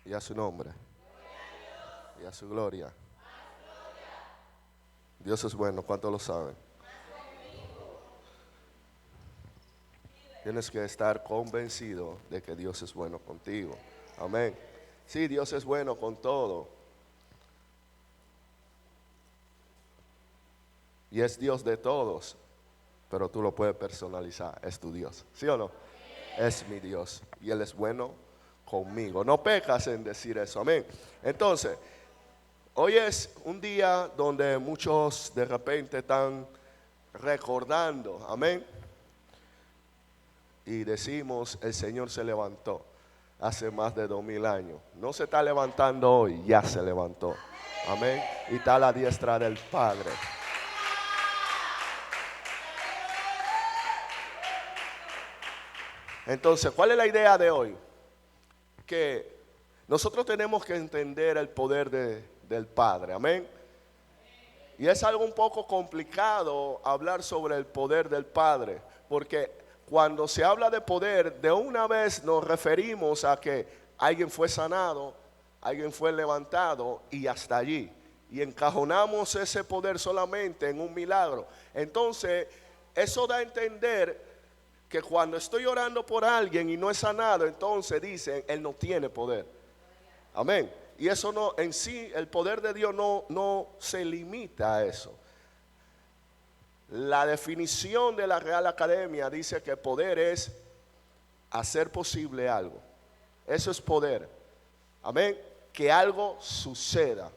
Y a su nombre. Y a su gloria. Dios es bueno, ¿cuántos lo saben? Tienes que estar convencido de que Dios es bueno contigo. Amén. Sí, Dios es bueno con todo. Y es Dios de todos. Pero tú lo puedes personalizar. Es tu Dios. ¿Sí o no? Es mi Dios. Y Él es bueno conmigo. No pecas en decir eso. Amén. Entonces, hoy es un día donde muchos de repente están recordando. Amén. Y decimos, el Señor se levantó hace más de 2000 años. No se está levantando hoy, ya se levantó. Amén. Y está a la diestra del Padre. Entonces, ¿cuál es la idea de hoy? Que nosotros tenemos que entender el poder del Padre. Amén. Y es algo un poco complicado hablar sobre el poder del Padre, porque cuando se habla de poder, de una vez nos referimos a que alguien fue sanado, alguien fue levantado y hasta allí. Y encajonamos ese poder solamente en un milagro. Entonces, eso da a entender que cuando estoy orando por alguien y no es sanado, entonces dicen, él no tiene poder. Amén. Y eso no, en sí, el poder de Dios no se limita a eso. La definición de la Real Academia dice que poder es hacer posible algo. Eso es poder. Amén. Que algo suceda.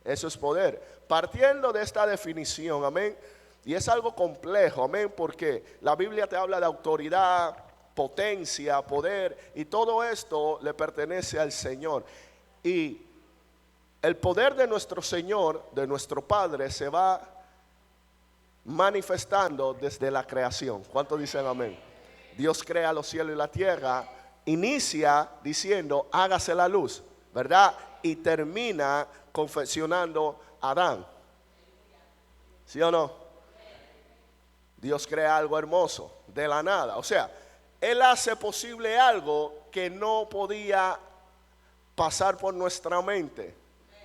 Eso es poder. Partiendo de esta definición, amén. Y es algo complejo, amén, porque la Biblia te habla de autoridad, potencia, poder, y todo esto le pertenece al Señor. Y el poder de nuestro Señor, de nuestro Padre, se va manifestando desde la creación. ¿Cuántos dicen amén? Dios crea los cielos y la tierra, inicia diciendo, hágase la luz, ¿verdad? Y termina confeccionando a Adán. ¿Sí o no? Dios crea algo hermoso de la nada. O sea, Él hace posible algo que no podía pasar por nuestra mente.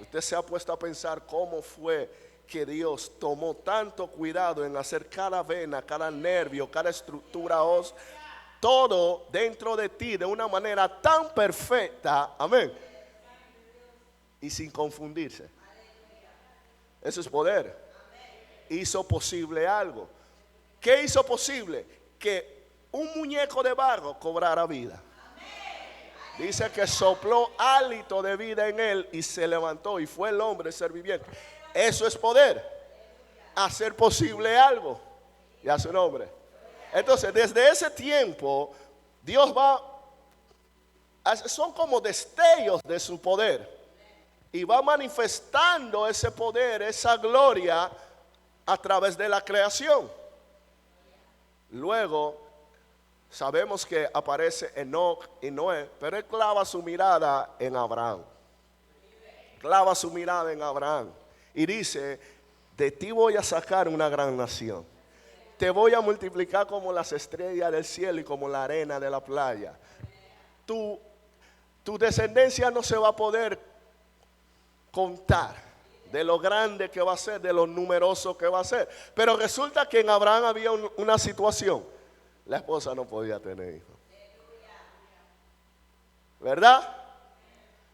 Usted se ha puesto a pensar cómo fue que Dios tomó tanto cuidado en hacer cada vena, cada nervio, cada estructura ósea, todo dentro de ti de una manera tan perfecta, amén, y sin confundirse. Eso es poder. Hizo posible algo. ¿Qué hizo posible? Que un muñeco de barro cobrara vida. Dice que sopló hálito de vida en él y se levantó y fue el hombre ser viviente. Eso es poder. Hacer posible algo. Y a su nombre. Entonces, desde ese tiempo, Dios son como destellos de su poder. Y va manifestando ese poder, esa gloria a través de la creación. Luego sabemos que aparece Enoc y Noé, pero él clava su mirada en Abraham. Clava su mirada en Abraham y dice, de ti voy a sacar una gran nación. Te voy a multiplicar como las estrellas del cielo y como la arena de la playa. Tu descendencia no se va a poder contar de lo grande que va a ser, de lo numeroso que va a ser. Pero resulta que en Abraham había una situación. La esposa no podía tener hijos. ¿Verdad?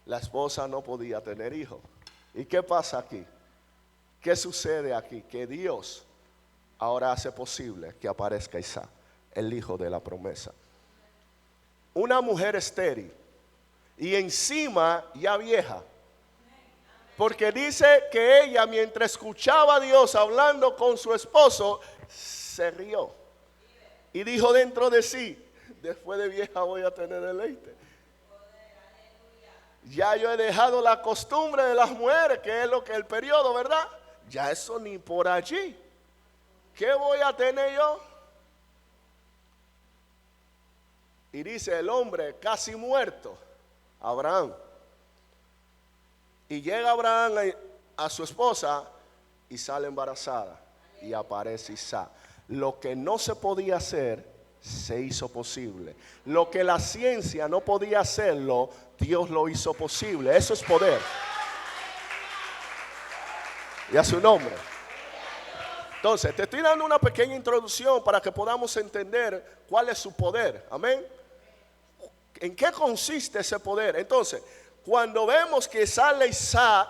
La esposa no podía tener hijos. ¿Y qué pasa aquí? ¿Qué sucede aquí? Que Dios ahora hace posible que aparezca Isaac, el hijo de la promesa. Una mujer estéril y encima ya vieja. Porque dice que ella, mientras escuchaba a Dios hablando con su esposo, se rió. Y dijo dentro de sí, después de vieja voy a tener deleite. Ya yo he dejado la costumbre de las mujeres, que es lo que el periodo, ¿verdad? Ya eso ni por allí. ¿Qué voy a tener yo? Y dice el hombre casi muerto, Abraham. Y llega Abraham a su esposa y sale embarazada. Y aparece Isaac. Lo que no se podía hacer se hizo posible. Lo que la ciencia no podía hacerlo, Dios lo hizo posible. Eso es poder. Y a su nombre. Entonces, te estoy dando una pequeña introducción para que podamos entender cuál es su poder. Amén. ¿En qué consiste ese poder? Entonces, cuando vemos que sale Isaac,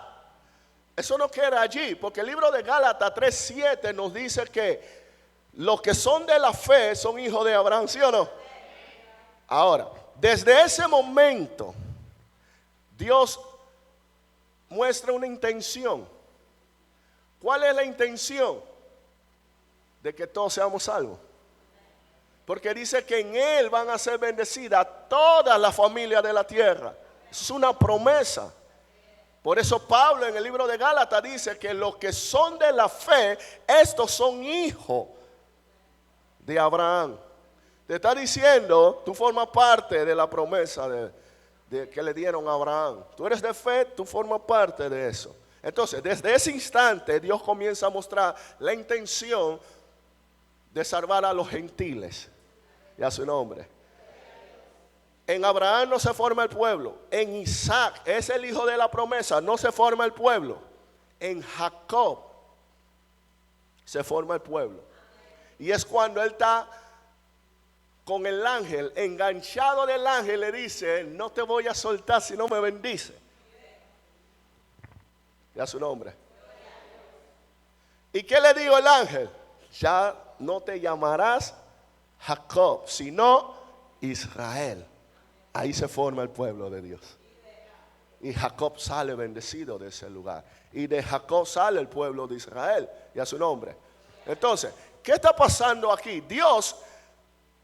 eso no queda allí, porque el libro de Gálatas 3:7 nos dice que los que son de la fe son hijos de Abraham, ¿sí o no? Ahora, desde ese momento, Dios muestra una intención. ¿Cuál es la intención? De que todos seamos salvos. Porque dice que en Él van a ser bendecidas todas las familias de la tierra. Eso es una promesa. Por eso Pablo en el libro de Gálatas dice que los que son de la fe, estos son hijos de Abraham. Te está diciendo, tú formas parte de la promesa de que le dieron a Abraham. Tú eres de fe, tú formas parte de eso. Entonces, desde ese instante, Dios comienza a mostrar la intención de salvar a los gentiles. Y a su nombre. En Abraham no se forma el pueblo. En Isaac, es el hijo de la promesa, no se forma el pueblo. En Jacob se forma el pueblo. Y es cuando él está con el ángel, enganchado del ángel, le dice: no te voy a soltar si no me bendice. Y a su nombre. ¿Y qué le dijo el ángel? Ya no te llamarás Jacob, sino Israel. Ahí se forma el pueblo de Dios. Y Jacob sale bendecido de ese lugar. Y de Jacob sale el pueblo de Israel. Y a su nombre. Entonces, ¿qué está pasando aquí? Dios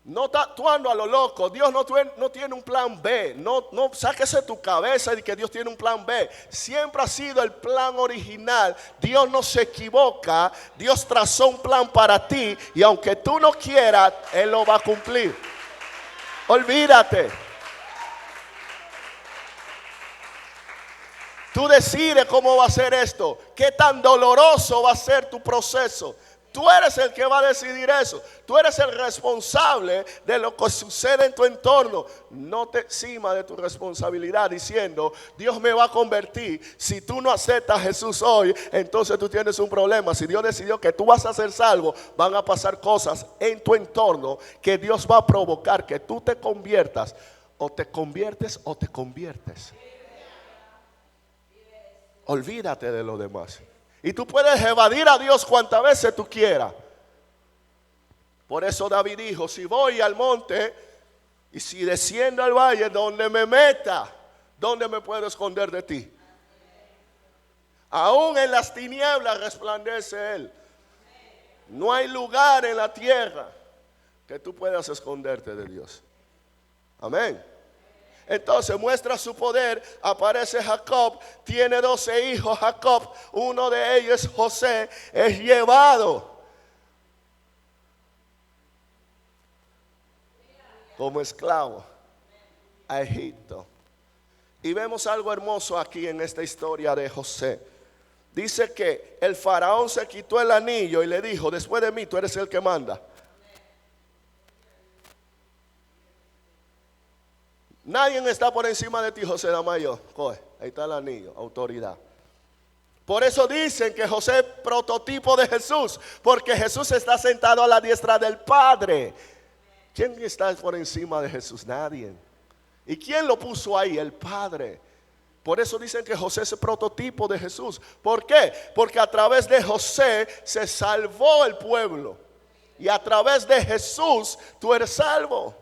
no está actuando a lo loco. Dios no tiene un plan B. No sáquese tu cabeza de que Dios tiene un plan B. Siempre ha sido el plan original. Dios no se equivoca. Dios trazó un plan para ti. Y aunque tú no quieras, Él lo va a cumplir. Olvídate. Tú decides cómo va a ser esto. Qué tan doloroso va a ser tu proceso. Tú eres el que va a decidir eso. Tú eres el responsable de lo que sucede en tu entorno. No te encima de tu responsabilidad diciendo: Dios me va a convertir. Si tú no aceptas a Jesús hoy, entonces tú tienes un problema. Si Dios decidió que tú vas a ser salvo, van a pasar cosas en tu entorno que Dios va a provocar que tú te conviertas. O te conviertes o te conviertes. Olvídate de lo demás. Y tú puedes evadir a Dios cuantas veces tú quieras. Por eso David dijo: si voy al monte y si desciendo al valle, donde me meta, ¿dónde me puedo esconder de ti? Aún en las tinieblas resplandece Él. No hay lugar en la tierra que tú puedas esconderte de Dios. Amén. Entonces muestra su poder. Aparece Jacob, tiene 12 hijos Jacob. Uno de ellos, José, es llevado como esclavo a Egipto. Y vemos algo hermoso aquí en esta historia de José. Dice que el faraón se quitó el anillo y le dijo: después de mí tú eres el que manda. Nadie está por encima de ti, José Damayo. Coge, ahí está el anillo, autoridad. Por eso dicen que José es prototipo de Jesús, porque Jesús está sentado a la diestra del Padre. ¿Quién está por encima de Jesús? Nadie. ¿Y quién lo puso ahí? El Padre. Por eso dicen que José es el prototipo de Jesús. ¿Por qué? Porque a través de José se salvó el pueblo. Y a través de Jesús tú eres salvo.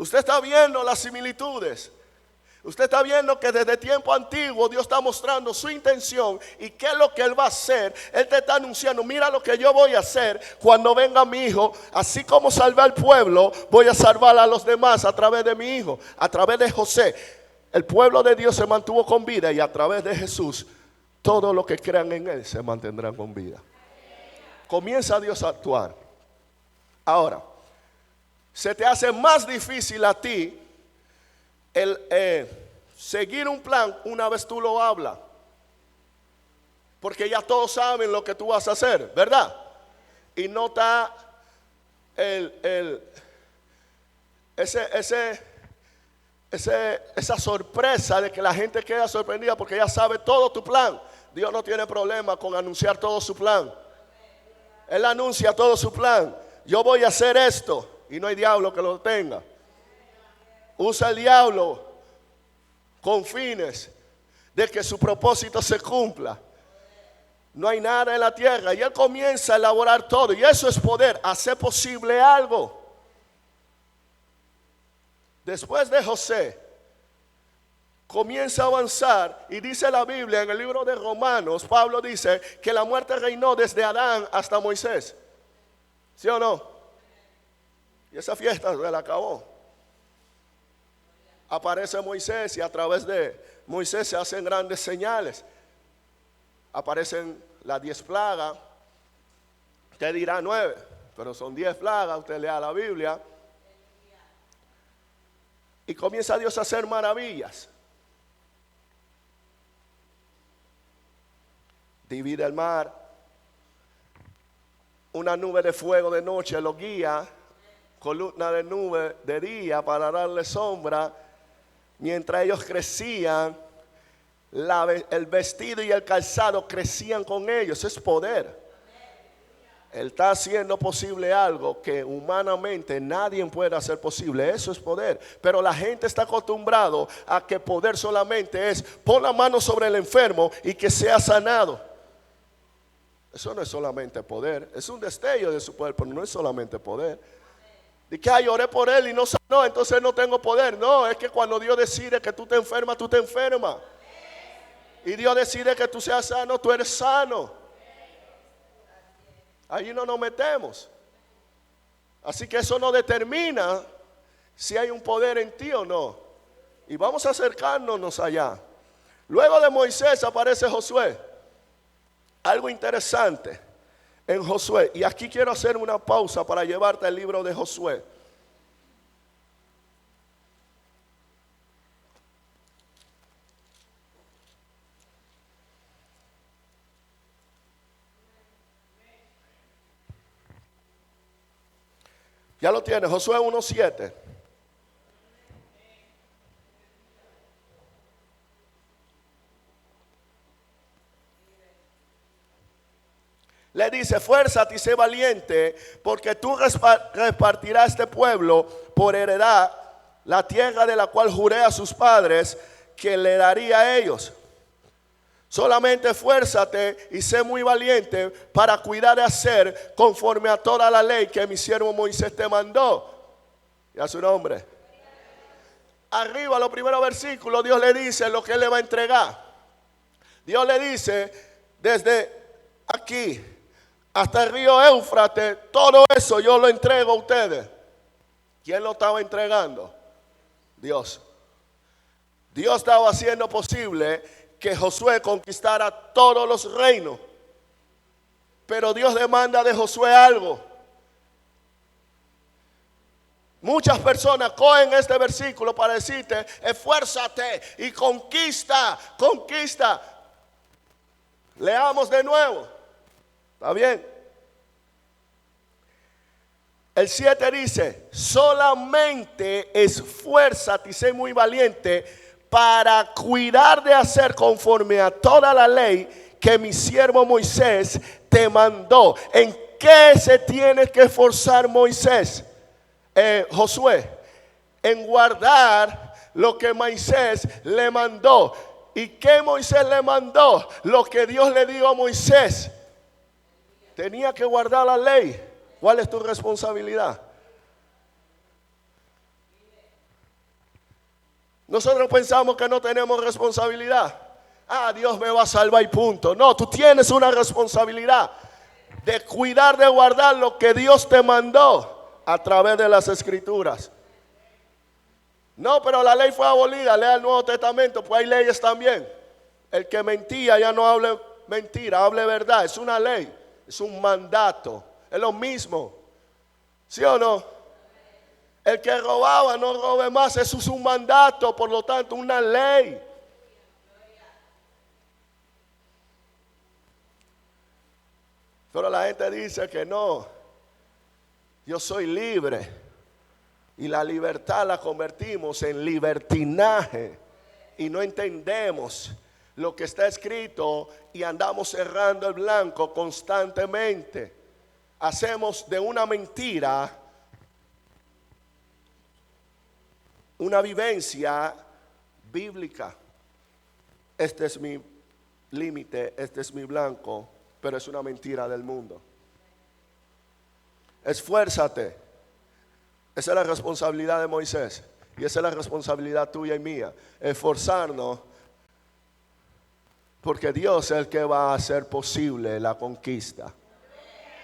Usted está viendo las similitudes. Usted está viendo que desde tiempo antiguo Dios está mostrando su intención y qué es lo que Él va a hacer. Él te está anunciando: mira lo que yo voy a hacer cuando venga mi hijo. Así como salvé al pueblo, voy a salvar a los demás a través de mi hijo, a través de José. El pueblo de Dios se mantuvo con vida, y a través de Jesús todos los que crean en Él se mantendrán con vida. Comienza Dios a actuar. Ahora, se te hace más difícil a ti el seguir un plan una vez tú lo hablas, porque ya todos saben lo que tú vas a hacer, ¿verdad? Y no está el, esa sorpresa de que la gente queda sorprendida porque ya sabe todo tu plan. Dios no tiene problema con anunciar todo su plan. Él anuncia todo su plan. Yo voy a hacer esto y no hay diablo que lo tenga. Usa el diablo con fines de que su propósito se cumpla. No hay nada en la tierra y él comienza a elaborar todo, y eso es poder, hacer posible algo. Después de José, comienza a avanzar y dice la Biblia en el libro de Romanos, Pablo dice que la muerte reinó desde Adán hasta Moisés. ¿Sí o no? Y esa fiesta se la acabó. Aparece Moisés y a través de Moisés se hacen grandes señales. Aparecen las 10 plagas. Usted dirá 9, pero son 10 plagas. Usted lea la Biblia. Y comienza Dios a hacer maravillas. Divide el mar. Una nube de fuego de noche lo guía. Columna de nube de día para darle sombra. Mientras ellos crecían, el vestido y el calzado crecían con ellos. Es poder. Él está haciendo posible algo que humanamente nadie puede hacer posible. Eso es poder. Pero la gente está acostumbrado a que poder solamente es pon la mano sobre el enfermo y que sea sanado. Eso no es solamente poder. Es un destello de su poder, pero no es solamente poder. De que oré por él y no sanó, entonces no tengo poder. No, es que cuando Dios decide que tú te enfermas, tú te enfermas. Y Dios decide que tú seas sano, tú eres sano. Allí no nos metemos. Así que eso no determina si hay un poder en ti o no. Y vamos a acercarnos allá. Luego de Moisés aparece Josué. Algo interesante en Josué. Y aquí quiero hacer una pausa para llevarte al libro de Josué. Ya lo tiene, Josué 1:7. Le dice, esfuérzate y sé valiente, porque tú repartirás a este pueblo por heredad la tierra de la cual juré a sus padres que le daría a ellos. Solamente esfuérzate y sé muy valiente para cuidar de hacer conforme a toda la ley que mi siervo Moisés te mandó. Y a su nombre. Arriba, los primeros versículos, Dios le dice lo que él le va a entregar. Dios le dice, desde aquí hasta el río Éufrates, todo eso yo lo entrego a ustedes. ¿Quién lo estaba entregando? Dios. Dios estaba haciendo posible que Josué conquistara todos los reinos. Pero Dios demanda de Josué algo. Muchas personas cogen este versículo para decirte, esfuérzate y conquista, conquista. Leamos de nuevo. ¿Está bien? El 7 dice, solamente esfuérzate y sé muy valiente para cuidar de hacer conforme a toda la ley que mi siervo Moisés te mandó. ¿En qué se tiene que esforzar Moisés? Josué, en guardar lo que Moisés le mandó. ¿Y qué Moisés le mandó? Lo que Dios le dio a Moisés. Tenía que guardar la ley. ¿Cuál es tu responsabilidad? Nosotros pensamos que no tenemos responsabilidad. Dios me va a salvar y punto. No, tú tienes una responsabilidad de cuidar, de guardar lo que Dios te mandó a través de las Escrituras. No, pero la ley fue abolida. Lea el Nuevo Testamento, pues hay leyes también. El que mentía ya no hable mentira, hable verdad. Es una ley, es un mandato. Es lo mismo. ¿Sí o no? El que robaba no robe más. Eso es un mandato, por lo tanto, una ley. Pero la gente dice que no. Yo soy libre. Y la libertad la convertimos en libertinaje. Y no entendemos lo que está escrito y andamos cerrando el blanco constantemente. Hacemos de una mentira una vivencia bíblica. Este es mi límite, este es mi blanco, pero es una mentira del mundo. Esfuérzate. Esa es la responsabilidad de Moisés y esa es la responsabilidad tuya y mía. Esforzarnos, porque Dios es el que va a hacer posible la conquista.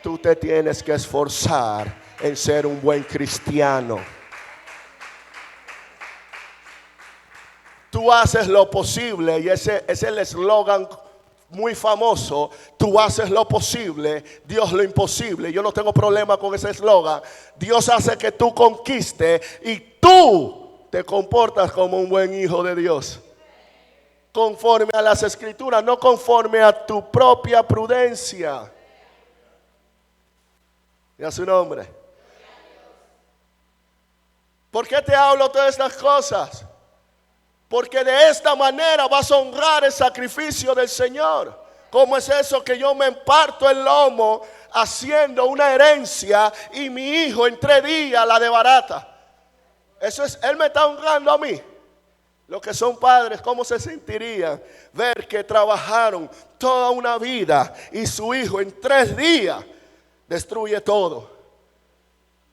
Tú te tienes que esforzar en ser un buen cristiano. Tú haces lo posible, y ese es el eslogan muy famoso. Tú haces lo posible, Dios lo imposible. Yo no tengo problema con ese eslogan. Dios hace que tú conquistes y tú te comportas como un buen hijo de Dios, conforme a las escrituras, no conforme a tu propia prudencia. Y a su nombre. ¿Por qué te hablo todas estas cosas? Porque de esta manera vas a honrar el sacrificio del Señor. ¿Cómo es eso que yo me parto el lomo haciendo una herencia y mi hijo en 3 días la desbarata? Eso es, Él me está honrando a mí. Los que son padres, ¿cómo se sentirían ver que trabajaron toda una vida y su hijo en 3 días destruye todo?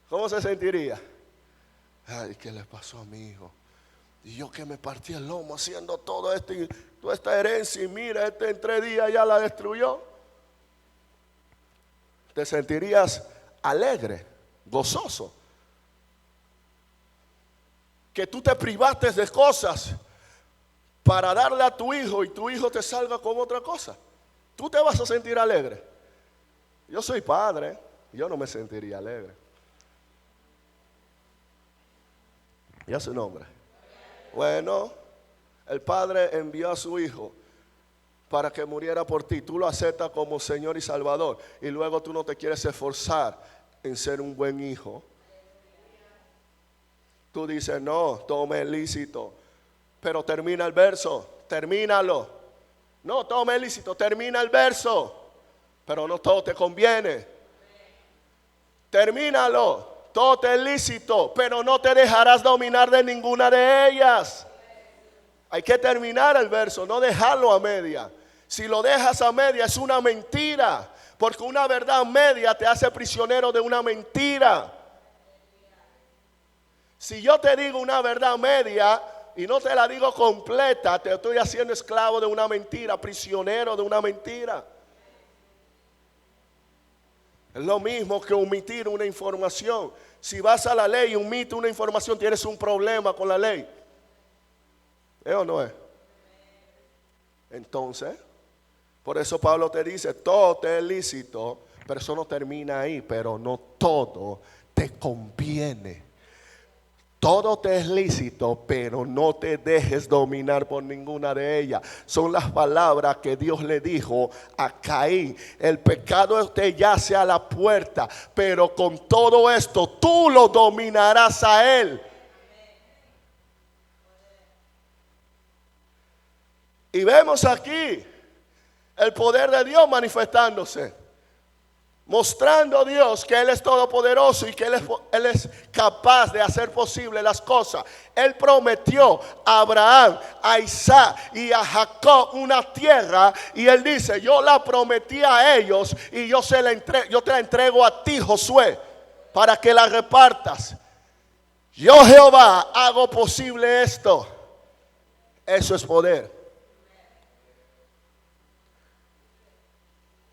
¿Cómo se sentiría? Ay, ¿qué le pasó a mi hijo? Y yo que me partí el lomo haciendo todo esto y toda esta herencia, y mira, en 3 días ya la destruyó. Te sentirías alegre, gozoso, que tú te privaste de cosas para darle a tu hijo y tu hijo te salga con otra cosa. Tú te vas a sentir alegre. Yo soy padre, yo no me sentiría alegre. ¿Y a su nombre? Bueno, el Padre envió a su Hijo para que muriera por ti. Tú lo aceptas como Señor y Salvador y luego tú no te quieres esforzar en ser un buen hijo. Tú dices, no, tome lícito, pero termina el verso, termínalo. No, tome lícito, termina el verso, pero no todo te conviene. Termínalo. Todo te es lícito, pero no te dejarás dominar de ninguna de ellas. Hay que terminar el verso, no dejarlo a media. Si lo dejas a media es una mentira, porque una verdad media te hace prisionero de una mentira. Si yo te digo una verdad media y no te la digo completa, te estoy haciendo esclavo de una mentira, prisionero de una mentira. Es lo mismo que omitir una información. Si vas a la ley y omites una información, tienes un problema con la ley. ¿Es o no es? Entonces, por eso Pablo te dice, todo te es lícito, pero eso no termina ahí, pero no todo te conviene. Todo te es lícito, pero no te dejes dominar por ninguna de ellas. Son las palabras que Dios le dijo a Caín. El pecado te yace a la puerta, pero con todo esto tú lo dominarás a él. Y vemos aquí el poder de Dios manifestándose, mostrando a Dios que Él es todopoderoso y que Él es capaz de hacer posible las cosas. Él prometió a Abraham, a Isaac y a Jacob una tierra, y Él dice, yo la prometí a ellos y yo te la entrego a ti, Josué, para que la repartas. Yo, Jehová, hago posible esto. Eso es poder.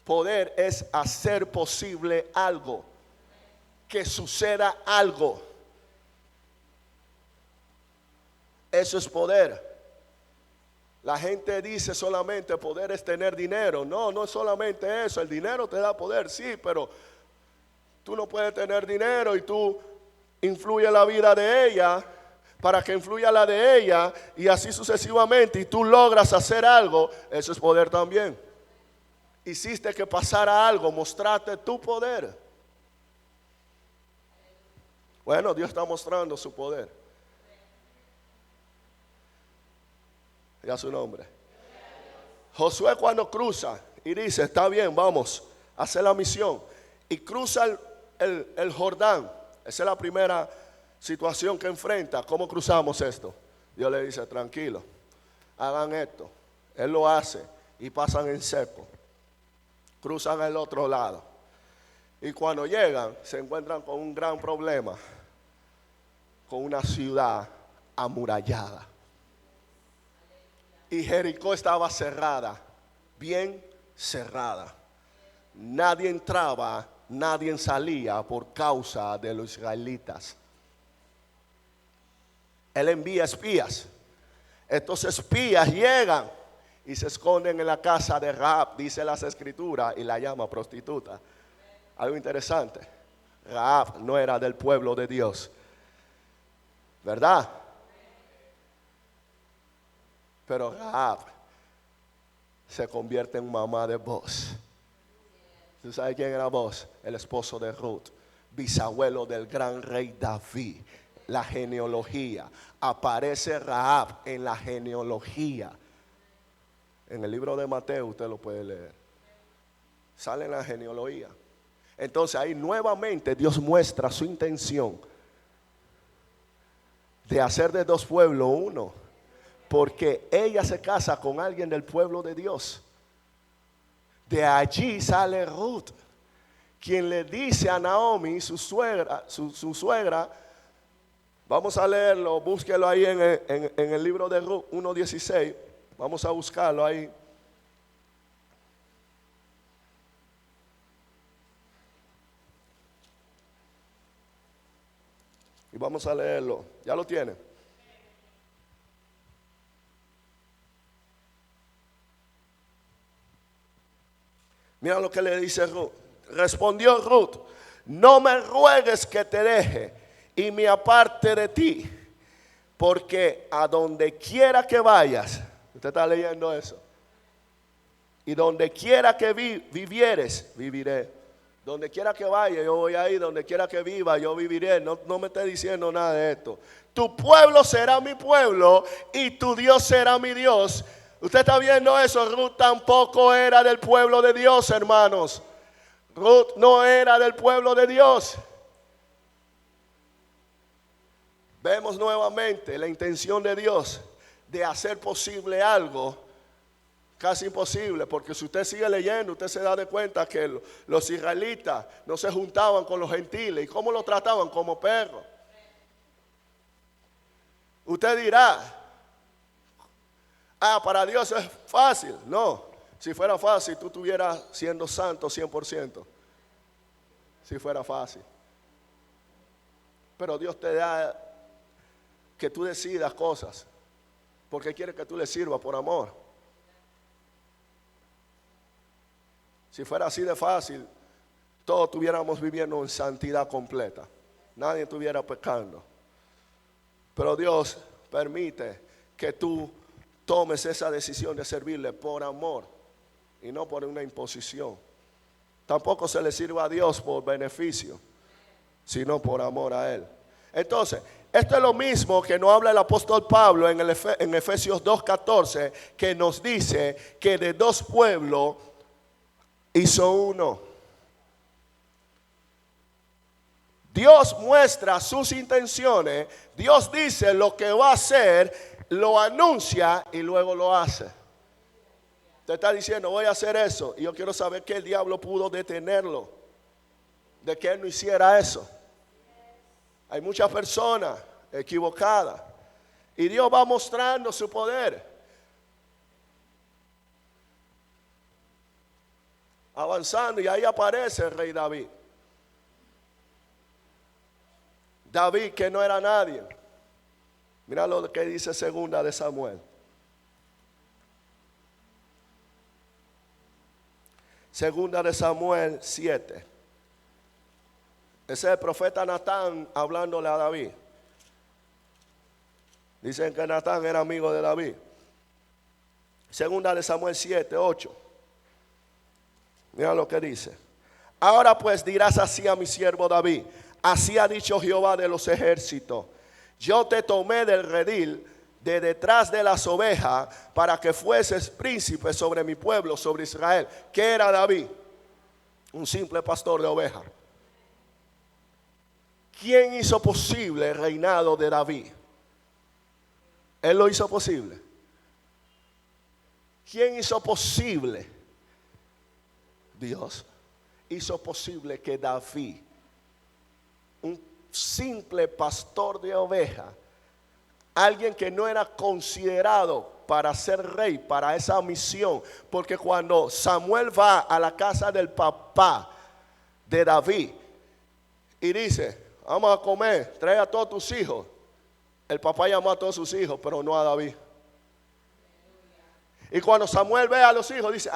Poder es hacer posible algo, que suceda algo. Eso es poder. La gente dice solamente poder es tener dinero. No, no es solamente eso. El dinero te da poder, sí, pero tú no puedes tener dinero y tú influyes la vida de ella para que influya la de ella y así sucesivamente, y tú logras hacer algo. Eso es poder también. Hiciste que pasara algo, mostraste tu poder. Bueno, Dios está mostrando su poder. Y a su nombre. Josué cuando cruza y dice, está bien, vamos a hacer la misión. Y cruza el Jordán. Esa es la primera situación que enfrenta. ¿Cómo cruzamos esto? Dios le dice, tranquilo, hagan esto. Él lo hace y pasan en seco. Cruzan al otro lado. Y cuando llegan, se encuentran con un gran problema. Con una ciudad amurallada. Y Jericó estaba cerrada, bien cerrada. Nadie entraba, nadie salía por causa de los israelitas. Él envía espías. Estos espías llegan y se esconden en la casa de Rahab, dice las escrituras, y la llama prostituta. Algo interesante. Rahab no era del pueblo de Dios, ¿verdad? Pero Rahab se convierte en mamá de Boaz. ¿Tú sabes quién era Boaz? El esposo de Ruth, bisabuelo del gran rey David. La genealogía. Aparece Rahab en la genealogía. En el libro de Mateo usted lo puede leer. Sale en la genealogía. Entonces ahí nuevamente Dios muestra su intención de hacer de dos pueblos uno. Porque ella se casa con alguien del pueblo de Dios. De allí sale Ruth, quien le dice a Naomi, su suegra, vamos a leerlo, búsquelo ahí en el libro de Ruth 1:16, vamos a buscarlo ahí. Y vamos a leerlo, ¿ya lo tiene? Mira lo que le dice Ruth. Respondió Ruth, no me ruegues que te deje y me aparte de ti, porque a donde quiera que vayas, usted está leyendo eso, y donde quiera que vivieres, viviré. Donde quiera que vaya, yo voy ahí. Donde quiera que viva, yo viviré. No me esté diciendo nada de esto. Tu pueblo será mi pueblo y tu Dios será mi Dios. Usted está viendo eso. Ruth tampoco era del pueblo de Dios, hermanos. Ruth no era del pueblo de Dios. Vemos nuevamente la intención de Dios de hacer posible algo casi imposible, porque si usted sigue leyendo, usted se da de cuenta que los israelitas no se juntaban con los gentiles. ¿Y cómo lo trataban? Como perros. Usted dirá, para Dios es fácil. No, si fuera fácil, tú estuvieras siendo santo 100%. Si fuera fácil. Pero Dios te da que tú decidas cosas, porque quiere que tú le sirvas por amor. Si fuera así de fácil, todos estuviéramos viviendo en santidad completa. Nadie estuviera pecando. Pero Dios permite que tú tomes esa decisión de servirle por amor y no por una imposición. Tampoco se le sirva a Dios por beneficio, sino por amor a Él. Entonces, esto es lo mismo que nos habla el apóstol Pablo en Efesios 2:14, que nos dice que de dos pueblos hizo uno. Dios muestra sus intenciones. Dios dice lo que va a hacer, lo anuncia y luego lo hace. Te está diciendo, voy a hacer eso, y yo quiero saber que el diablo pudo detenerlo de que él no hiciera eso. Hay muchas personas equivocadas y Dios va mostrando su poder, avanzando, y ahí aparece el rey David. David, que no era nadie. Mira lo que dice segunda de Samuel. Segunda de Samuel 7. Ese es el profeta Natán hablándole a David. Dicen que Natán era amigo de David. Segunda de Samuel 7:8. Mira lo que dice. Ahora pues dirás así a mi siervo David: Así ha dicho Jehová de los ejércitos: yo te tomé del redil, de detrás de las ovejas, para que fueses príncipe sobre mi pueblo, sobre Israel. ¿Qué era David? Un simple pastor de ovejas. ¿Quién hizo posible el reinado de David? Él lo hizo posible. ¿Quién hizo posible? Dios hizo posible que David, un simple pastor de ovejas, alguien que no era considerado para ser rey, para esa misión, porque cuando Samuel va a la casa del papá de David y dice: vamos a comer, trae a todos tus hijos, el papá llamó a todos sus hijos, pero no a David. Y cuando Samuel ve a los hijos, dice: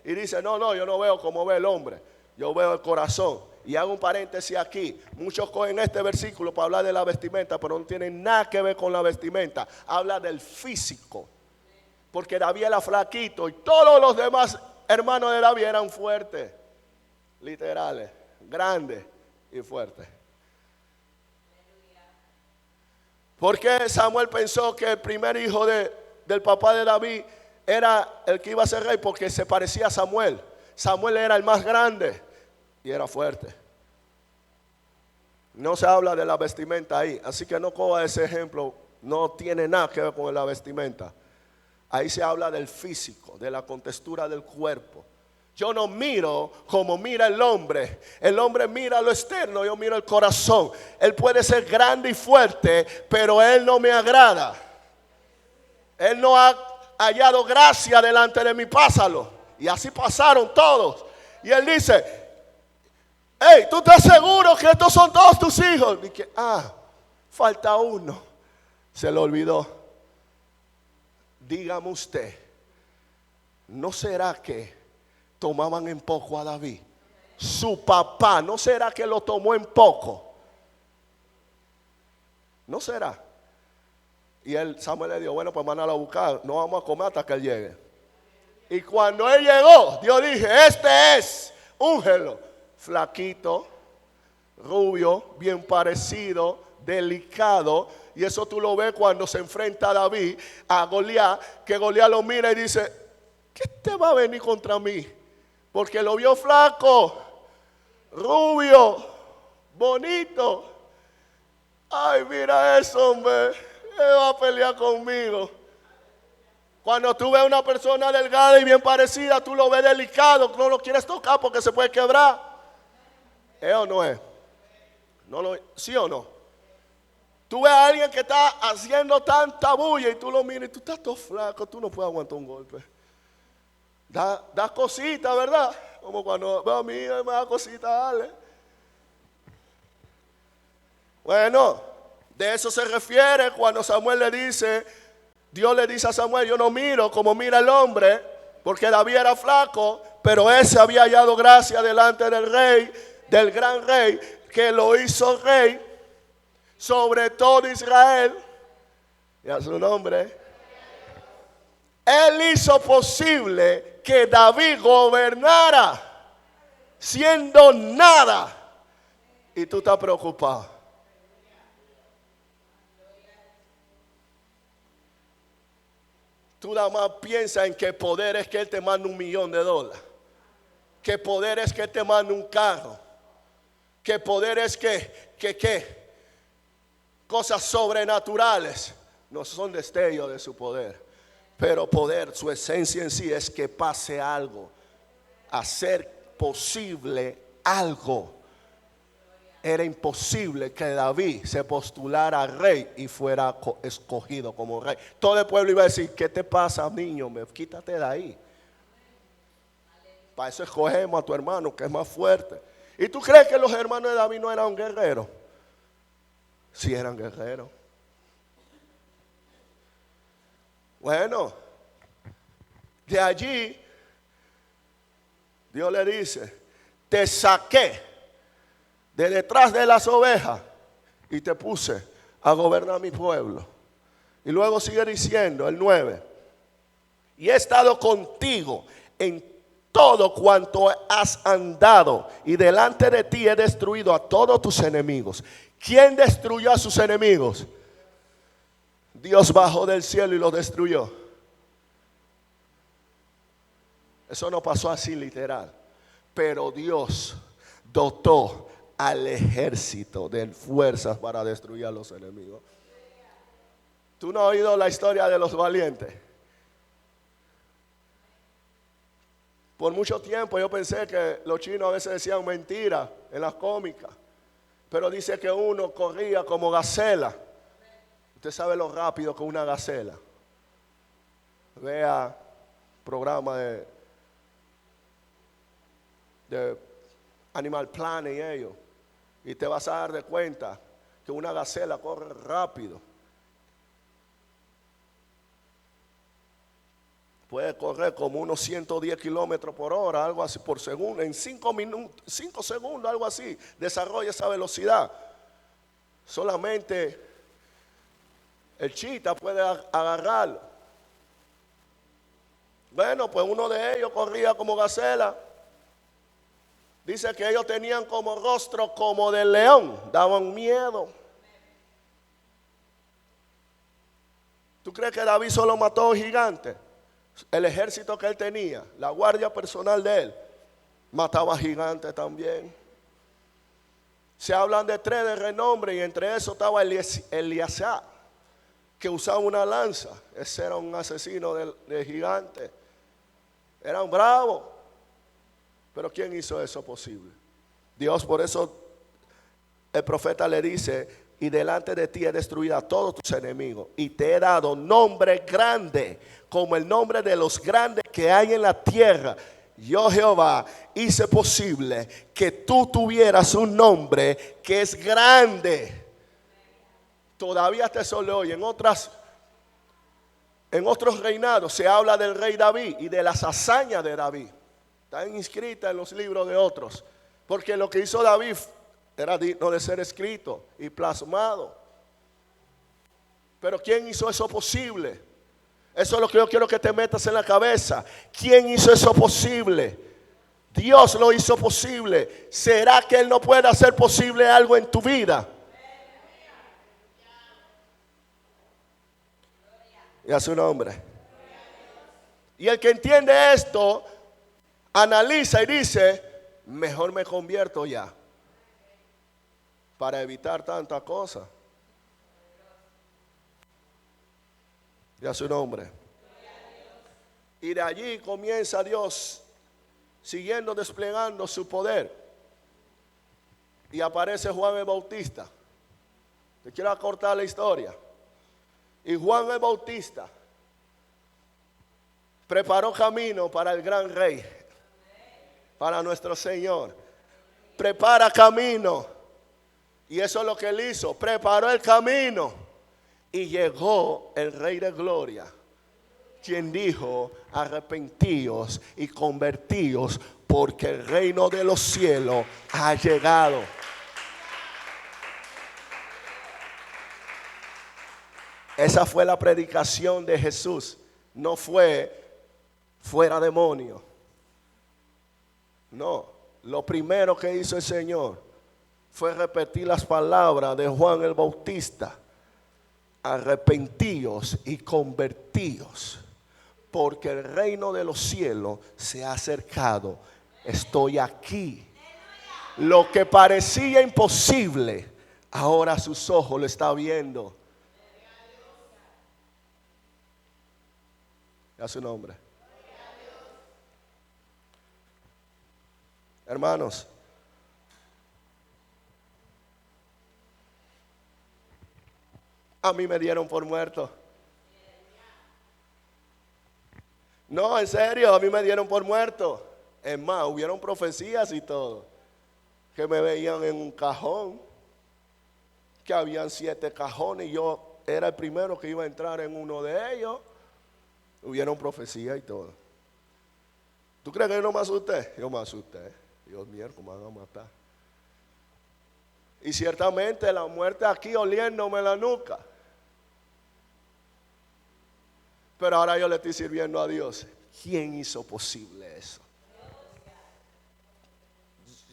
y dice: no, yo no veo como ve el hombre, yo veo el corazón. Y hago un paréntesis aquí: muchos cogen este versículo para hablar de la vestimenta, pero no tienen nada que ver con la vestimenta. Habla del físico, porque David era flaquito y todos los demás hermanos de David eran fuertes, literales, grandes y fuertes. ¿Por qué Samuel pensó que el primer hijo del papá de David era el que iba a ser rey? Porque se parecía a Samuel. Samuel era el más grande y era fuerte. No se habla de la vestimenta ahí, así que no coja ese ejemplo, no tiene nada que ver con la vestimenta. Ahí se habla del físico, de la contextura del cuerpo. Yo no miro como mira el hombre. El hombre mira lo externo, yo miro el corazón. Él puede ser grande y fuerte, pero él no me agrada. Él no ha hallado gracia delante de mí, pásalo. Y así pasaron todos. Y él dice: hey, ¿tú estás seguro que estos son todos tus hijos? Y que, falta uno. Se lo olvidó. Dígame usted, ¿no será que tomaban en poco a David? Su papá, ¿no será que lo tomó en poco? ¿No será? Y Samuel le dijo: bueno, pues mándalo a buscar, no vamos a comer hasta que él llegue. Y cuando él llegó, Dios dije: este es, úngelo. Flaquito, rubio, bien parecido, delicado. Y eso tú lo ves cuando se enfrenta a David, a Goliat, que Goliat lo mira y dice: ¿qué te va a venir contra mí? Porque lo vio flaco, rubio, bonito. Ay, mira eso, hombre, él va a pelear conmigo. Cuando tú ves a una persona delgada y bien parecida, tú lo ves delicado, no lo quieres tocar porque se puede quebrar. ¿Es o no es? ¿Sí o no? Tú ves a alguien que está haciendo tanta bulla y tú lo miras y tú estás todo flaco, tú no puedes aguantar un golpe. Da cosita, ¿verdad? Como cuando veo a mi hija me da cosita, dale. Bueno, de eso se refiere cuando Samuel le dice, Dios le dice a Samuel: yo no miro como mira el hombre, porque David era flaco, pero ese había hallado gracia delante del rey, del gran rey, que lo hizo rey sobre todo Israel, y a su nombre. Él hizo posible que David gobernara siendo nada, y tú estás preocupado. Tú nada más piensas en que poder es que Él te manda $1 millón, que poder es que Él te manda un carro, que poder es que cosas sobrenaturales. No son destellos de su poder, pero poder, su esencia en sí es que pase algo, hacer posible algo. Era imposible que David se postulara a rey y fuera escogido como rey. Todo el pueblo iba a decir: ¿qué te pasa, niño? Quítate de ahí. Para eso escogemos a tu hermano, que es más fuerte. ¿Y tú crees que los hermanos de David no eran guerreros? Sí, eran guerreros. Bueno, de allí Dios le dice: te saqué de detrás de las ovejas y te puse a gobernar mi pueblo. Y luego sigue diciendo el 9: y he estado contigo en todo cuanto has andado, y delante de ti he destruido a todos tus enemigos. ¿Quién destruyó a sus enemigos? Dios bajó del cielo y los destruyó. Eso no pasó así literal, pero Dios dotó al ejército de fuerzas para destruir a los enemigos. ¿Tú no has oído la historia de los valientes? Por mucho tiempo yo pensé que los chinos a veces decían mentiras en las cómicas, pero dice que uno corría como gacela. Usted sabe lo rápido que una gacela. Vea programa de Animal Planet y ellos, y te vas a dar de cuenta que una gacela corre rápido. Puede correr como unos 110 kilómetros por hora, algo así por segundo, en 5 segundos, algo así. Desarrolla esa velocidad. Solamente el chita puede agarrarlo. Bueno, pues uno de ellos corría como gacela. Dice que ellos tenían como rostro como de león, daban miedo. ¿Tú crees que David solo mató gigantes? El ejército que él tenía, la guardia personal de él, mataba gigantes también. Se hablan de 3 de renombre, y entre esos estaba Eliezer, que usaba una lanza. Ese era un asesino de gigantes. Eran bravos. Pero ¿quién hizo eso posible? Dios. Por eso el profeta le dice: y delante de ti he destruido a todos tus enemigos, y te he dado nombre grande, como el nombre de los grandes que hay en la tierra. Yo, Jehová, hice posible que tú tuvieras un nombre que es grande. Todavía te solo hoy en otros reinados se habla del rey David y de las hazañas de David. Están inscritas en los libros de otros, porque lo que hizo David era digno de ser escrito y plasmado. Pero ¿quién hizo eso posible? Eso es lo que yo quiero que te metas en la cabeza. ¿Quién hizo eso posible? Dios lo hizo posible. ¿Será que Él no puede hacer posible algo en tu vida? Y a su nombre. Y el que entiende esto, analiza y dice: mejor me convierto ya, para evitar tanta cosa. Y a su nombre. Y de allí comienza Dios siguiendo desplegando su poder. Y aparece Juan el Bautista. Te quiero acortar la historia. Y Juan el Bautista preparó camino para el gran rey, para nuestro Señor. Prepara camino. Y eso es lo que él hizo. Preparó el camino. Y llegó el Rey de Gloria, quien dijo: arrepentíos y convertíos, porque el reino de los cielos ha llegado. Esa fue la predicación de Jesús. No fue fuera demonio. No, lo primero que hizo el Señor fue repetir las palabras de Juan el Bautista: arrepentíos y convertíos, porque el reino de los cielos se ha acercado. Estoy aquí. Lo que parecía imposible, ahora sus ojos lo está viendo. A su nombre. Hermanos, a mí me dieron por muerto. No, en serio, a mí me dieron por muerto. Es más, hubieron profecías y todo, que me veían en un cajón, que habían 7 cajones y yo era el primero que iba a entrar en uno de ellos. Hubieron profecías y todo. ¿Tú crees que yo no me asusté? Yo me asusté. Dios mío, ¿cómo me van a matar? Y ciertamente la muerte aquí oliéndome la nuca. Pero ahora yo le estoy sirviendo a Dios. ¿Quién hizo posible eso?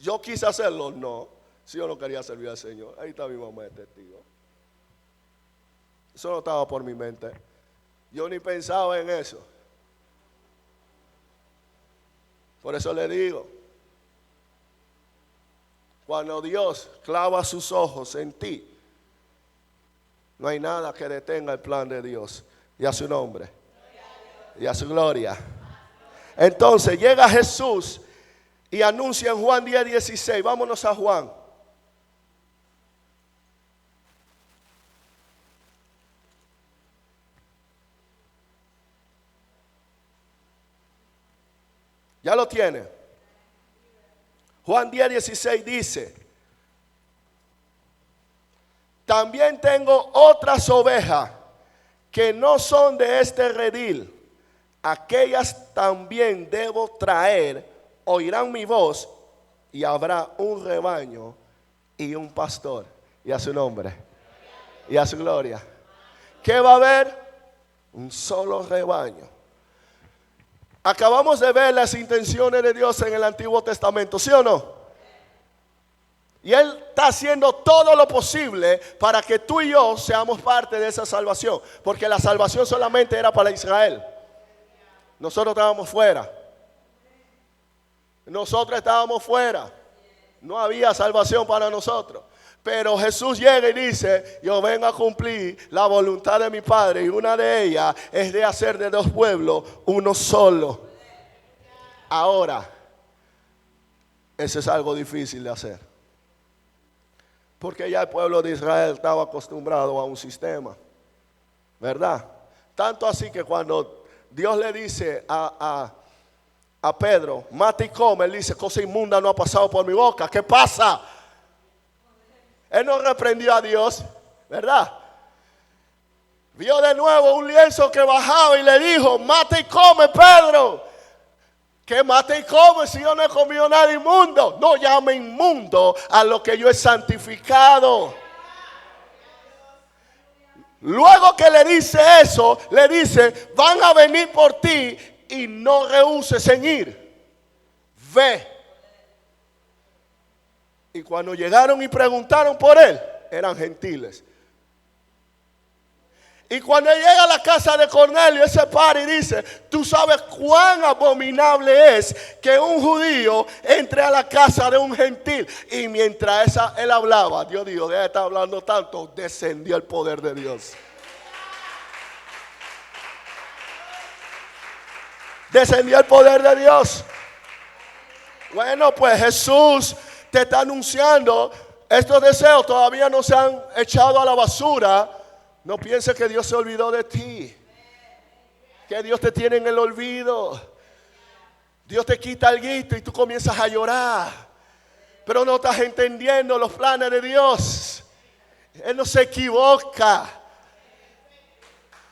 Yo quise hacerlo, no. Si yo no quería servir al Señor, ahí está mi mamá de testigo. Eso no estaba por mi mente. Yo ni pensaba en eso. Por eso le digo, cuando Dios clava sus ojos en ti, no hay nada que detenga el plan de Dios. Y a su nombre. Y a su gloria. Entonces llega Jesús y anuncia en Juan 10:16. Vámonos a Juan. Ya lo tiene. Juan 10:16 dice: también tengo otras ovejas que no son de este redil. Aquellas también debo traer, oirán mi voz, y habrá un rebaño y un pastor. Y a su nombre, y a su gloria. ¿Qué va a haber? Un solo rebaño. Acabamos de ver las intenciones de Dios en el Antiguo Testamento, ¿sí o no? Y Él está haciendo todo lo posible para que tú y yo seamos parte de esa salvación. Porque la salvación solamente era para Israel. Nosotros estábamos fuera. Nosotros estábamos fuera. No había salvación para nosotros. Pero Jesús llega y dice: yo vengo a cumplir la voluntad de mi Padre. Y una de ellas es de hacer de dos pueblos uno solo. Ahora, eso es algo difícil de hacer. Porque ya el pueblo de Israel estaba acostumbrado a un sistema, ¿verdad? Tanto así que cuando Dios le dice a Pedro: mata y come, él dice: cosa inmunda no ha pasado por mi boca. ¿Qué pasa? Él no reprendió a Dios, ¿verdad? Vio de nuevo un lienzo que bajaba y le dijo: mata y come, Pedro. ¿Qué mata y come si yo no he comido nada inmundo? No llame inmundo a lo que yo he santificado. Luego que le dice eso, le dice: van a venir por ti y no rehuses en ir. Ve. Y cuando llegaron y preguntaron por él, eran gentiles. Y cuando él llega a la casa de Cornelio, ese para y dice: tú sabes cuán abominable es que un judío entre a la casa de un gentil. Y mientras él hablaba, Dios dijo: deja de estar hablando tanto. Descendió el poder de Dios. Descendió el poder de Dios. Bueno, pues Jesús te está anunciando: estos deseos todavía no se han echado a la basura. No pienses que Dios se olvidó de ti, que Dios te tiene en el olvido. Dios te quita el guito y tú comienzas a llorar, pero no estás entendiendo los planes de Dios. Él no se equivoca.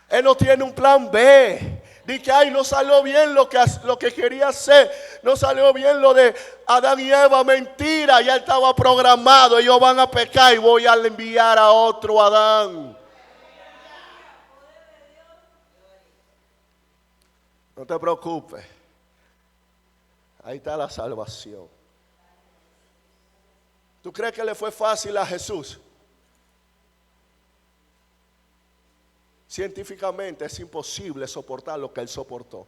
Él no tiene un plan B. Dice que ay, no salió bien lo que quería hacer. No salió bien lo de Adán y Eva. Mentira, ya estaba programado. Ellos van a pecar y voy a enviar a otro Adán. No te preocupes. Ahí está la salvación. ¿Tú crees que le fue fácil a Jesús? Científicamente es imposible soportar lo que él soportó.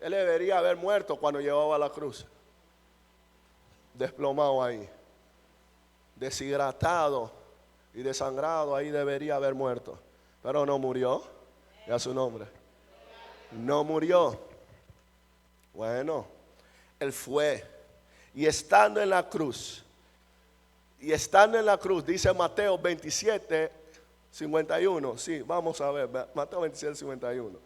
Él debería haber muerto cuando llevaba la cruz. Desplomado ahí. Deshidratado y desangrado, ahí debería haber muerto. Pero no murió. Y a su nombre. No murió. Bueno, él fue. Y estando en la cruz. Dice Mateo 27, 51. Sí, vamos a ver. Mateo 27, 51.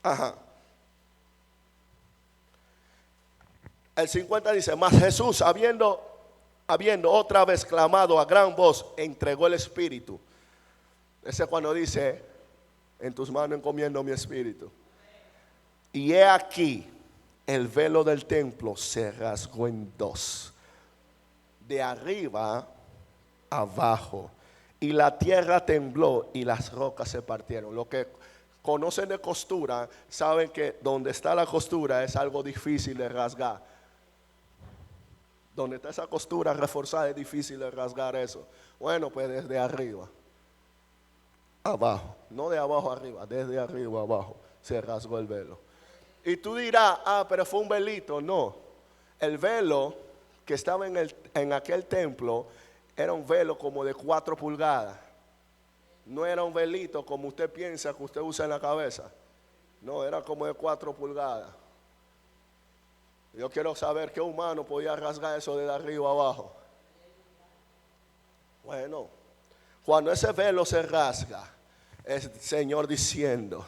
Ajá. El 50 dice: mas Jesús, habiendo otra vez clamado a gran voz, entregó el espíritu. Ese es cuando dice: en tus manos encomiendo mi espíritu. Y he aquí, el velo del templo se rasgó en dos. de arriba abajo. Y la tierra tembló y las rocas se partieron. Lo que conocen de costura saben que donde está la costura es algo difícil de rasgar. Donde está esa costura reforzada es difícil de rasgar eso. Bueno, pues desde arriba abajo, no de abajo arriba, desde arriba abajo se rasgó el velo. Y tú dirás, pero fue un velito. No, el velo que estaba en aquel templo era un velo como de 4 pulgadas. No era un velito como usted piensa que usted usa en la cabeza. No, era como de 4 pulgadas. Yo quiero saber qué humano podía rasgar eso de arriba abajo. Bueno, cuando ese velo se rasga, es el Señor diciendo: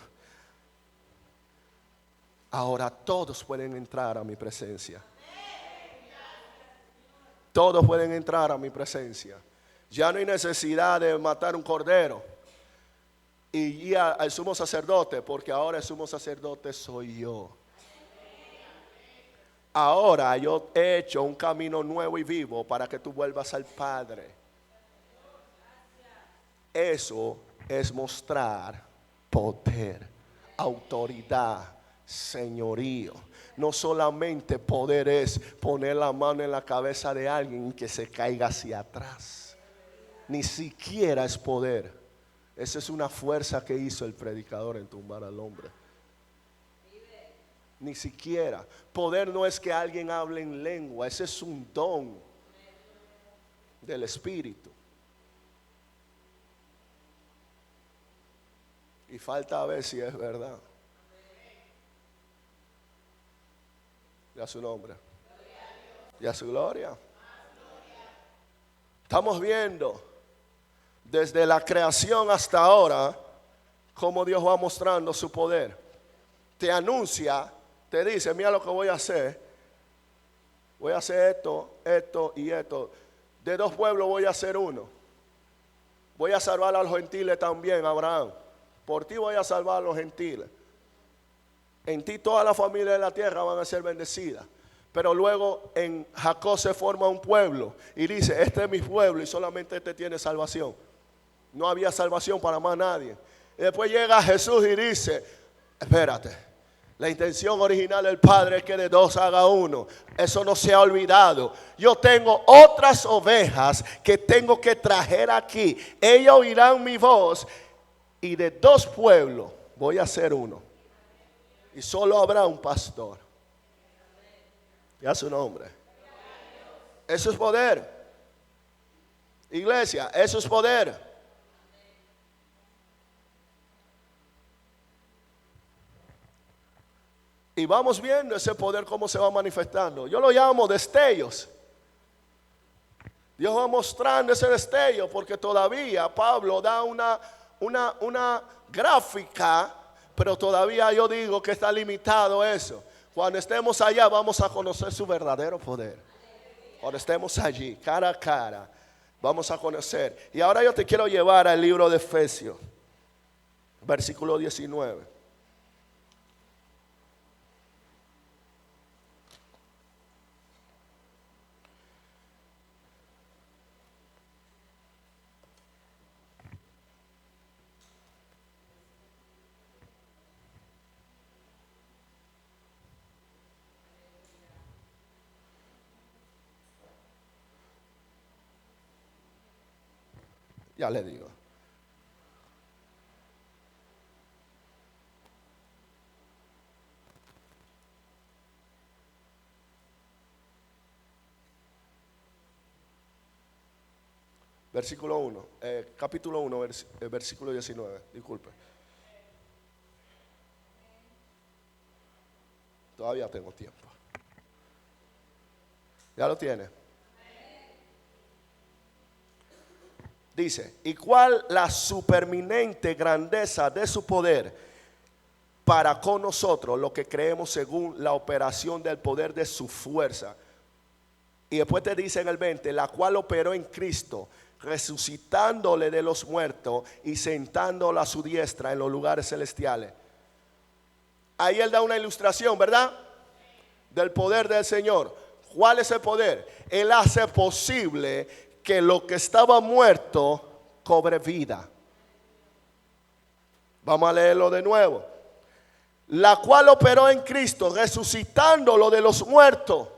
ahora todos pueden entrar a mi presencia. Todos pueden entrar a mi presencia. Ya no hay necesidad de matar un cordero y ir al sumo sacerdote, porque ahora el sumo sacerdote soy yo. Ahora yo he hecho un camino nuevo y vivo para que tú vuelvas al Padre. Eso es mostrar poder, autoridad, señorío. No solamente poder es poner la mano en la cabeza de alguien y que se caiga hacia atrás. Ni siquiera es poder. Esa es una fuerza que hizo el predicador en tumbar al hombre. Ni siquiera. Poder no es que alguien hable en lengua. Ese es un don del Espíritu. Y falta ver si es verdad. Y a su nombre. Y a su gloria. Estamos viendo desde la creación hasta ahora cómo Dios va mostrando su poder. Te anuncia, te dice: mira lo que voy a hacer. Voy a hacer esto, esto y esto. De 2 pueblos voy a hacer uno. Voy a salvar a los gentiles también, Abraham. Por ti voy a salvar a los gentiles. En ti toda la familia de la tierra van a ser bendecidas. Pero luego en Jacob se forma un pueblo y dice: este es mi pueblo y solamente este tiene salvación. No había salvación para más nadie. Y después llega Jesús y dice: espérate, la intención original del Padre es que de 2 haga 1. Eso no se ha olvidado. Yo tengo otras ovejas que tengo que traer aquí. Ellos oirán mi voz y de 2 pueblos voy a hacer uno. Y solo habrá un pastor. Y a su nombre. Eso es poder. Iglesia, eso es poder. Y vamos viendo ese poder cómo se va manifestando. Yo lo llamo destellos. Dios va mostrando ese destello porque todavía Pablo da una gráfica, pero todavía yo digo que está limitado eso. Cuando estemos allá vamos a conocer su verdadero poder. Cuando estemos allí, cara a cara, vamos a conocer. Y ahora yo te quiero llevar al libro de Efesios, versículo 19. Ya le digo. Versículo 1, capítulo 1, versículo 19, disculpe. Todavía tengo tiempo. ¿Ya lo tiene? Dice: ¿y cuál la superminente grandeza de su poder para con nosotros, lo que creemos según la operación del poder de su fuerza? Y después te dice en el 20: la cual operó en Cristo, resucitándole de los muertos y sentándolo a su diestra en los lugares celestiales. Ahí él da una ilustración, ¿verdad? Del poder del Señor. ¿Cuál es el poder? Él hace posible que lo que estaba muerto cobre vida. Vamos a leerlo de nuevo. La cual operó en Cristo, resucitándolo de los muertos.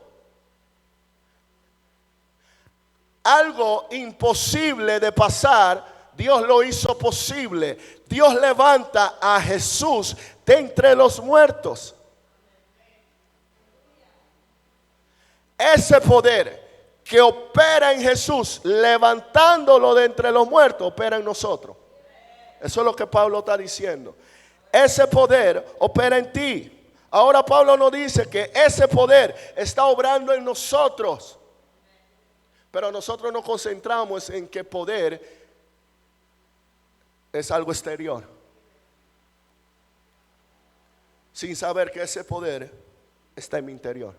Algo imposible de pasar, Dios lo hizo posible. Dios levanta a Jesús de entre los muertos. Ese poder que opera en Jesús, levantándolo de entre los muertos, opera en nosotros. Eso es lo que Pablo está diciendo. Ese poder opera en ti. Ahora Pablo nos dice que ese poder está obrando en nosotros. Pero nosotros nos concentramos en que poder es algo exterior, sin saber que ese poder está en mi interior.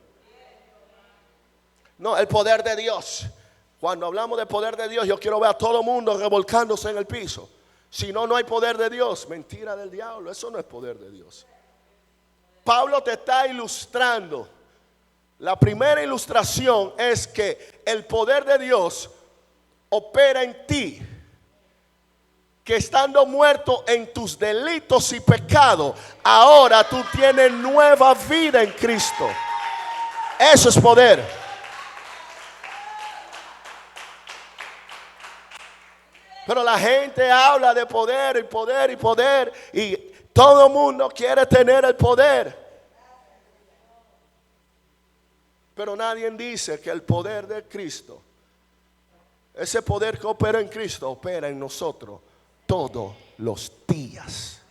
No, el poder de Dios. Cuando hablamos de poder de Dios, yo quiero ver a todo el mundo revolcándose en el piso. Si no, no hay poder de Dios. Mentira del diablo, eso no es poder de Dios. Pablo te está ilustrando. La primera ilustración es que el poder de Dios opera en ti, que estando muerto en tus delitos y pecados, ahora tú tienes nueva vida en Cristo. Eso es poder. Pero la gente habla de poder y poder y poder, y todo el mundo quiere tener el poder. Pero nadie dice que el poder de Cristo, ese poder que opera en Cristo, opera en nosotros todos los días.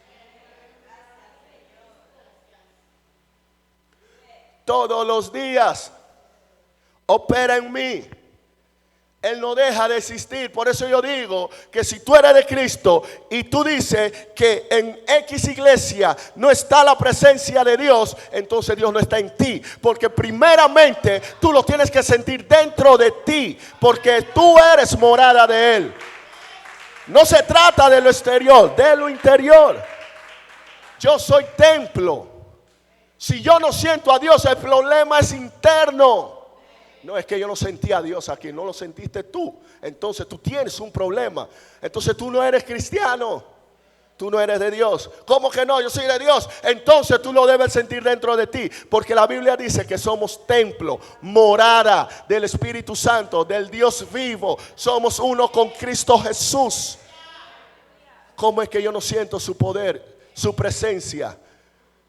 Todos los días opera en mí. Él no deja de existir. Por eso yo digo que si tú eres de Cristo y tú dices que en X iglesia no está la presencia de Dios, entonces Dios no está en ti. Porque primeramente tú lo tienes que sentir dentro de ti, porque tú eres morada de Él. No se trata de lo exterior, de lo interior. Yo soy templo. Si yo no siento a Dios, el problema es interno. No, es que yo no sentía a Dios aquí, no lo sentiste tú. Entonces tú tienes un problema. Entonces tú no eres cristiano. Tú no eres de Dios. ¿Cómo que no? Yo soy de Dios. Entonces tú lo debes sentir dentro de ti. Porque la Biblia dice que somos templo, morada del Espíritu Santo, del Dios vivo. Somos uno con Cristo Jesús. ¿Cómo es que yo no siento su poder, su presencia?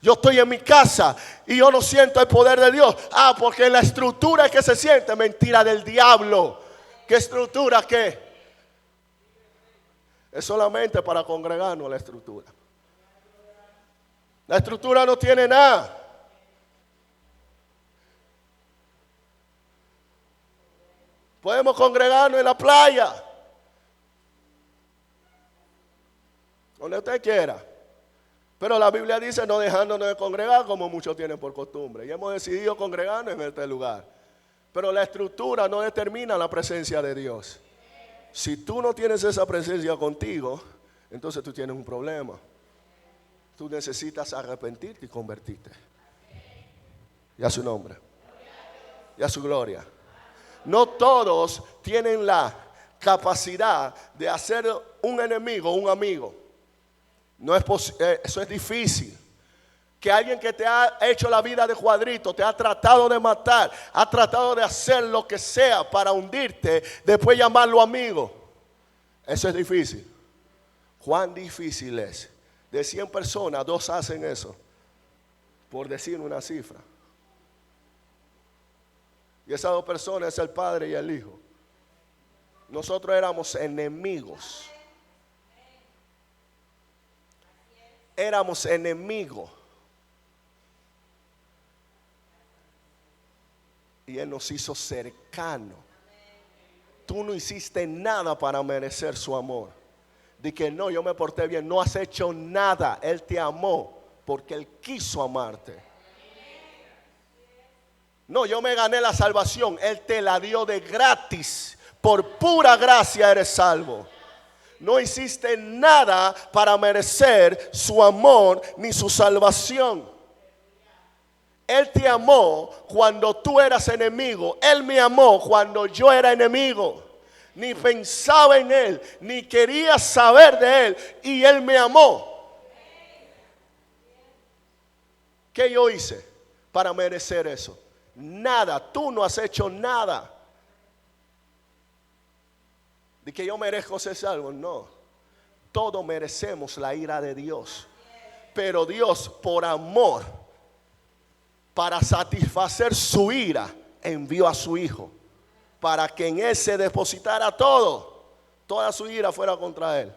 Yo estoy en mi casa y yo no siento el poder de Dios. Ah, porque la estructura que se siente, mentira del diablo. ¿Qué estructura qué? Es solamente para congregarnos la estructura. La estructura no tiene nada. Podemos congregarnos en la playa, donde usted quiera. Pero la Biblia dice no dejándonos de congregar como muchos tienen por costumbre. Y hemos decidido congregarnos en este lugar. Pero la estructura no determina la presencia de Dios. Si tú no tienes esa presencia contigo, entonces tú tienes un problema. Tú necesitas arrepentirte y convertirte. Y a su nombre. Y a su gloria. No todos tienen la capacidad de hacer un enemigo un amigo. No es eso es difícil. Que alguien que te ha hecho la vida de cuadrito, te ha tratado de matar, ha tratado de hacer lo que sea para hundirte, después llamarlo amigo. Eso es difícil. ¿Cuán difícil es? De 100 personas, 2 hacen eso. Por decir una cifra. Y esas 2 personas es el Padre y el Hijo. Nosotros éramos enemigos. Éramos enemigos. Y Él nos hizo cercanos. Tú no hiciste nada para merecer su amor. De que no, yo me porté bien. No has hecho nada. Él te amó porque Él quiso amarte. No, yo me gané la salvación. Él te la dio de gratis. Por pura gracia eres salvo. No hiciste nada para merecer su amor ni su salvación. Él te amó cuando tú eras enemigo. Él me amó cuando yo era enemigo. Ni pensaba en Él, ni quería saber de Él. Y Él me amó. ¿Qué yo hice para merecer eso? Nada, tú no has hecho nada. De que yo merezco ser salvo, no. Todos merecemos la ira de Dios. Pero Dios, por amor, para satisfacer su ira, envió a su Hijo. Para que en Él se depositara todo. Toda su ira fuera contra Él.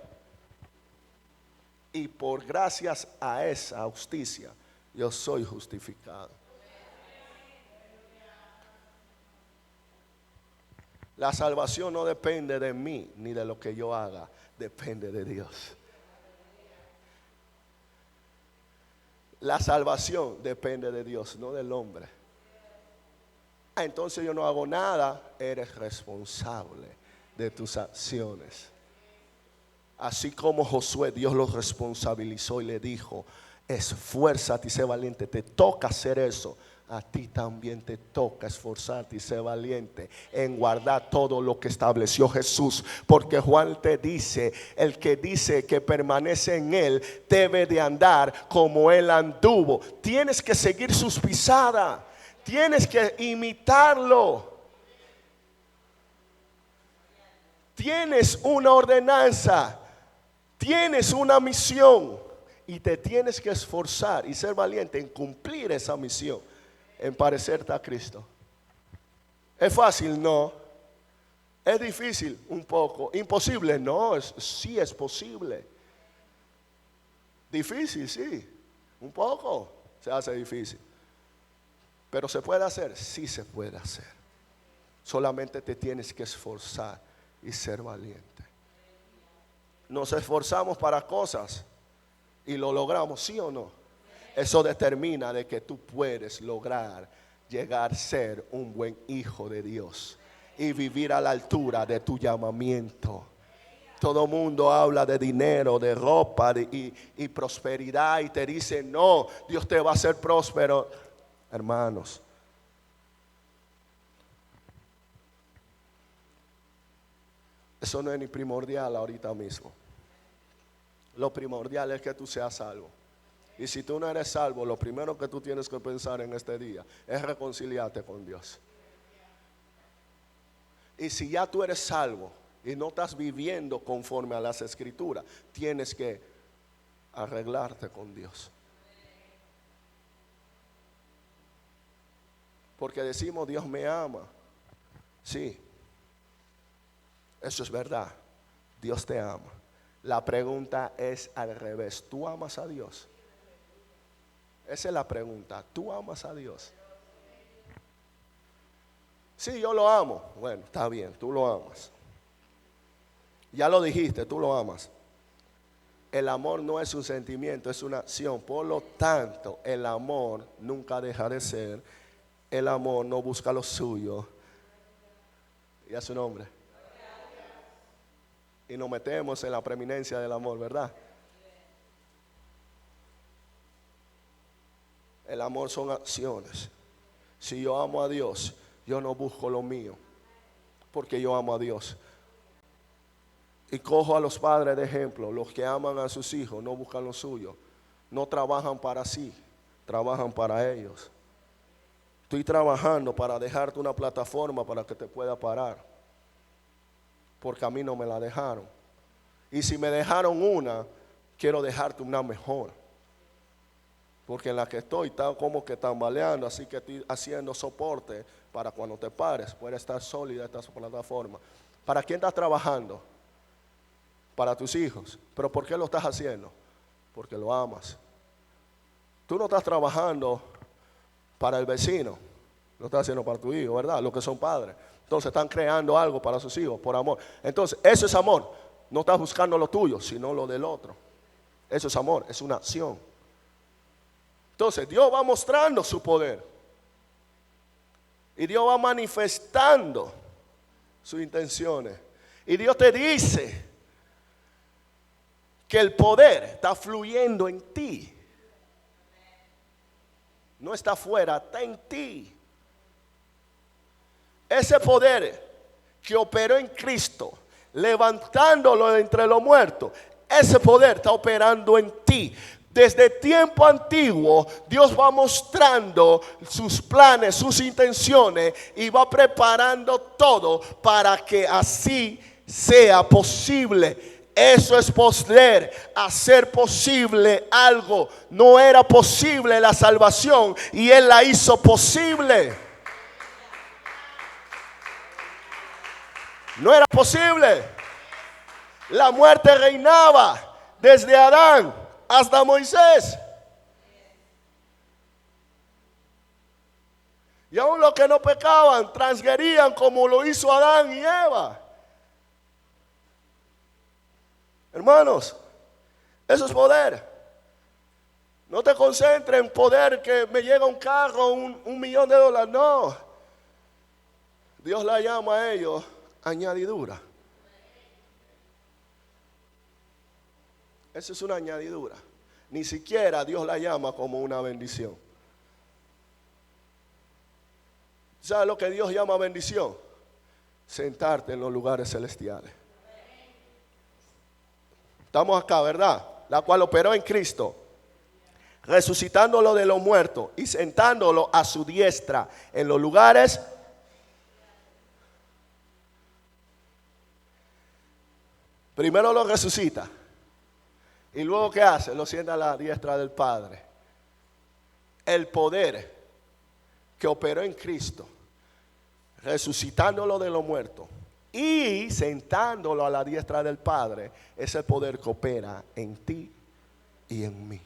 Y por gracias a esa justicia, yo soy justificado. La salvación no depende de mí ni de lo que yo haga, depende de Dios. La salvación depende de Dios, no del hombre. Entonces yo no hago nada, eres responsable de tus acciones. Así como Josué, Dios lo responsabilizó y le dijo: esfuérzate y sé valiente. Te toca hacer eso. A ti también te toca esforzarte y ser valiente en guardar todo lo que estableció Jesús. Porque Juan te dice: el que dice que permanece en Él debe de andar como Él anduvo. Tienes que seguir sus pisadas. Tienes que imitarlo. Tienes una ordenanza. Tienes una misión. Y te tienes que esforzar y ser valiente en cumplir esa misión. En parecerte a Cristo. ¿Es fácil? No. ¿Es difícil? Un poco. ¿Imposible? No, sí es posible. Difícil, sí. Un poco se hace difícil. Pero ¿se puede hacer? Sí se puede hacer. Solamente te tienes que esforzar y ser valiente. Nos esforzamos para cosas y lo logramos, ¿sí o no? Eso determina de que tú puedes lograr llegar a ser un buen hijo de Dios y vivir a la altura de tu llamamiento. Todo mundo habla de dinero, de ropa y prosperidad y te dice: no, Dios te va a hacer próspero. Hermanos, eso no es ni primordial ahorita mismo. Lo primordial es que tú seas salvo. Y si tú no eres salvo, lo primero que tú tienes que pensar en este día es reconciliarte con Dios. Y si ya tú eres salvo y no estás viviendo conforme a las escrituras, tienes que arreglarte con Dios. Porque decimos: Dios me ama. Sí, eso es verdad. Dios te ama. La pregunta es al revés: ¿tú amas a Dios? Esa es la pregunta. ¿Tú amas a Dios? Sí, yo lo amo. Bueno, está bien, tú lo amas. Ya lo dijiste, tú lo amas. El amor no es un sentimiento, es una acción. Por lo tanto, el amor nunca deja de ser. El amor no busca lo suyo. Y a su nombre. Y nos metemos en la preeminencia del amor, ¿verdad? El amor son acciones. Si yo amo a Dios, yo no busco lo mío, porque yo amo a Dios. Y cojo a los padres de ejemplo. Los que aman a sus hijos no buscan lo suyo. No trabajan para sí, trabajan para ellos. Estoy trabajando para dejarte una plataforma para que te pueda parar, porque a mí no me la dejaron. Y si me dejaron una, quiero dejarte una mejor. Porque en la que estoy está como que tambaleando, así que estoy haciendo soporte para cuando te pares, pueda estar sólida esta plataforma. ¿Para quién estás trabajando? Para tus hijos. ¿Pero por qué lo estás haciendo? Porque lo amas. Tú no estás trabajando para el vecino, lo estás haciendo para tu hijo, ¿verdad? Los que son padres. Entonces están creando algo para sus hijos por amor. Entonces eso es amor. No estás buscando lo tuyo, sino lo del otro. Eso es amor, es una acción. Entonces Dios va mostrando su poder. Y Dios va manifestando sus intenciones. Y Dios te dice que el poder está fluyendo en ti. no está afuera, está en ti. Ese poder que operó en Cristo, levantándolo de entre los muertos, ese poder está operando en ti. Desde tiempo antiguo, Dios va mostrando sus planes, sus intenciones y va preparando todo para que así sea posible. Eso es poder, hacer posible algo. No era posible la salvación y Él la hizo posible. No era posible. La muerte reinaba desde Adán hasta Moisés. Y aún los que no pecaban transgredían como lo hizo Adán y Eva. Hermanos, eso es poder. No te concentres en poder que me llega un carro, un millón de dólares. No. Dios la llama a ellos añadidura. Eso es una añadidura. Ni siquiera Dios la llama como una bendición. ¿Sabes lo que Dios llama bendición? Sentarte en los lugares celestiales. Estamos acá, ¿verdad? La cual operó en Cristo, resucitándolo de los muertos y sentándolo a su diestra en los lugares. Primero lo resucita. Y luego ¿qué hace? Lo sienta a la diestra del Padre. El poder que operó en Cristo, resucitándolo de los muertos y sentándolo a la diestra del Padre, es el poder que opera en ti y en mí.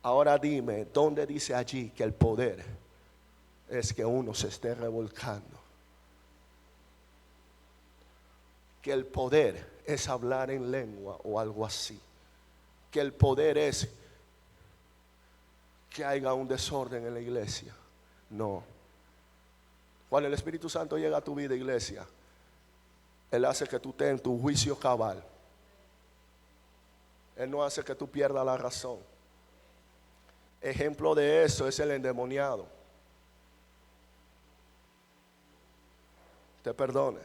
Ahora dime, ¿dónde dice allí que el poder es que uno se esté revolcando? Que el poder es hablar en lengua o algo así. Que el poder es que haya un desorden en la iglesia. No. Cuando el Espíritu Santo llega a tu vida, iglesia, Él hace que tú estés en tu juicio cabal. Él no hace que tú pierdas la razón. Ejemplo de eso es el endemoniado. Te perdone.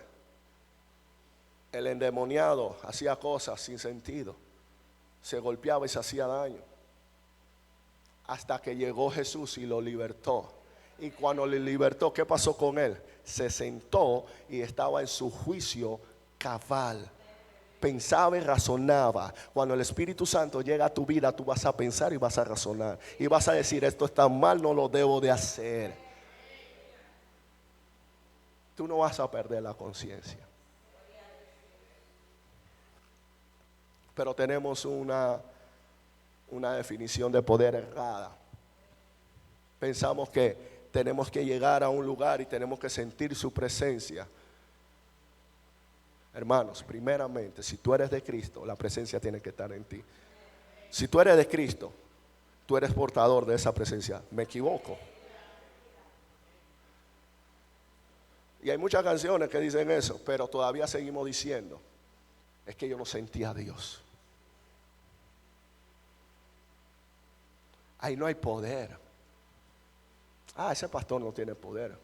El endemoniado hacía cosas sin sentido. Se golpeaba y se hacía daño. Hasta que llegó Jesús y lo libertó. Y cuando le libertó, ¿qué pasó con él? Se sentó y estaba en su juicio cabal. Pensaba y razonaba. Cuando el Espíritu Santo llega a tu vida, tú vas a pensar y vas a razonar. Y vas a decir, esto está mal, no lo debo de hacer. Tú no vas a perder la conciencia. Pero tenemos una definición de poder errada. Pensamos que tenemos que llegar a un lugar y tenemos que sentir su presencia. Hermanos, primeramente, si tú eres de Cristo, la presencia tiene que estar en ti. Si tú eres de Cristo, tú eres portador de esa presencia. ¿Me equivoco? Y hay muchas canciones que dicen eso, pero todavía seguimos diciendo, es que yo no sentía a Dios. Ahí no hay poder. Ese pastor no tiene poder.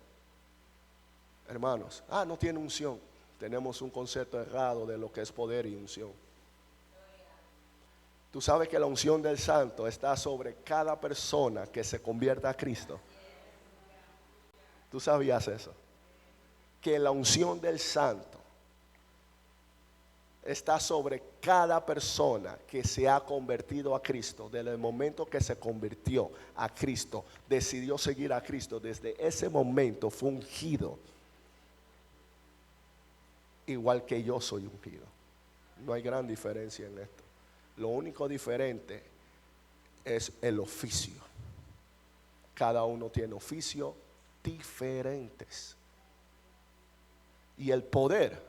Hermanos, no tiene unción. Tenemos un concepto errado de lo que es poder y unción. Tú sabes que la unción del santo está sobre cada persona que se convierta a Cristo. ¿Tú sabías eso? Que la unción del santo está sobre cada persona que se ha convertido a Cristo. Desde el momento que se convirtió a Cristo, decidió seguir a Cristo, desde ese momento fue ungido. Igual que yo soy ungido. No hay gran diferencia en esto. Lo único diferente es el oficio. Cada uno tiene oficios diferentes. Y el poder,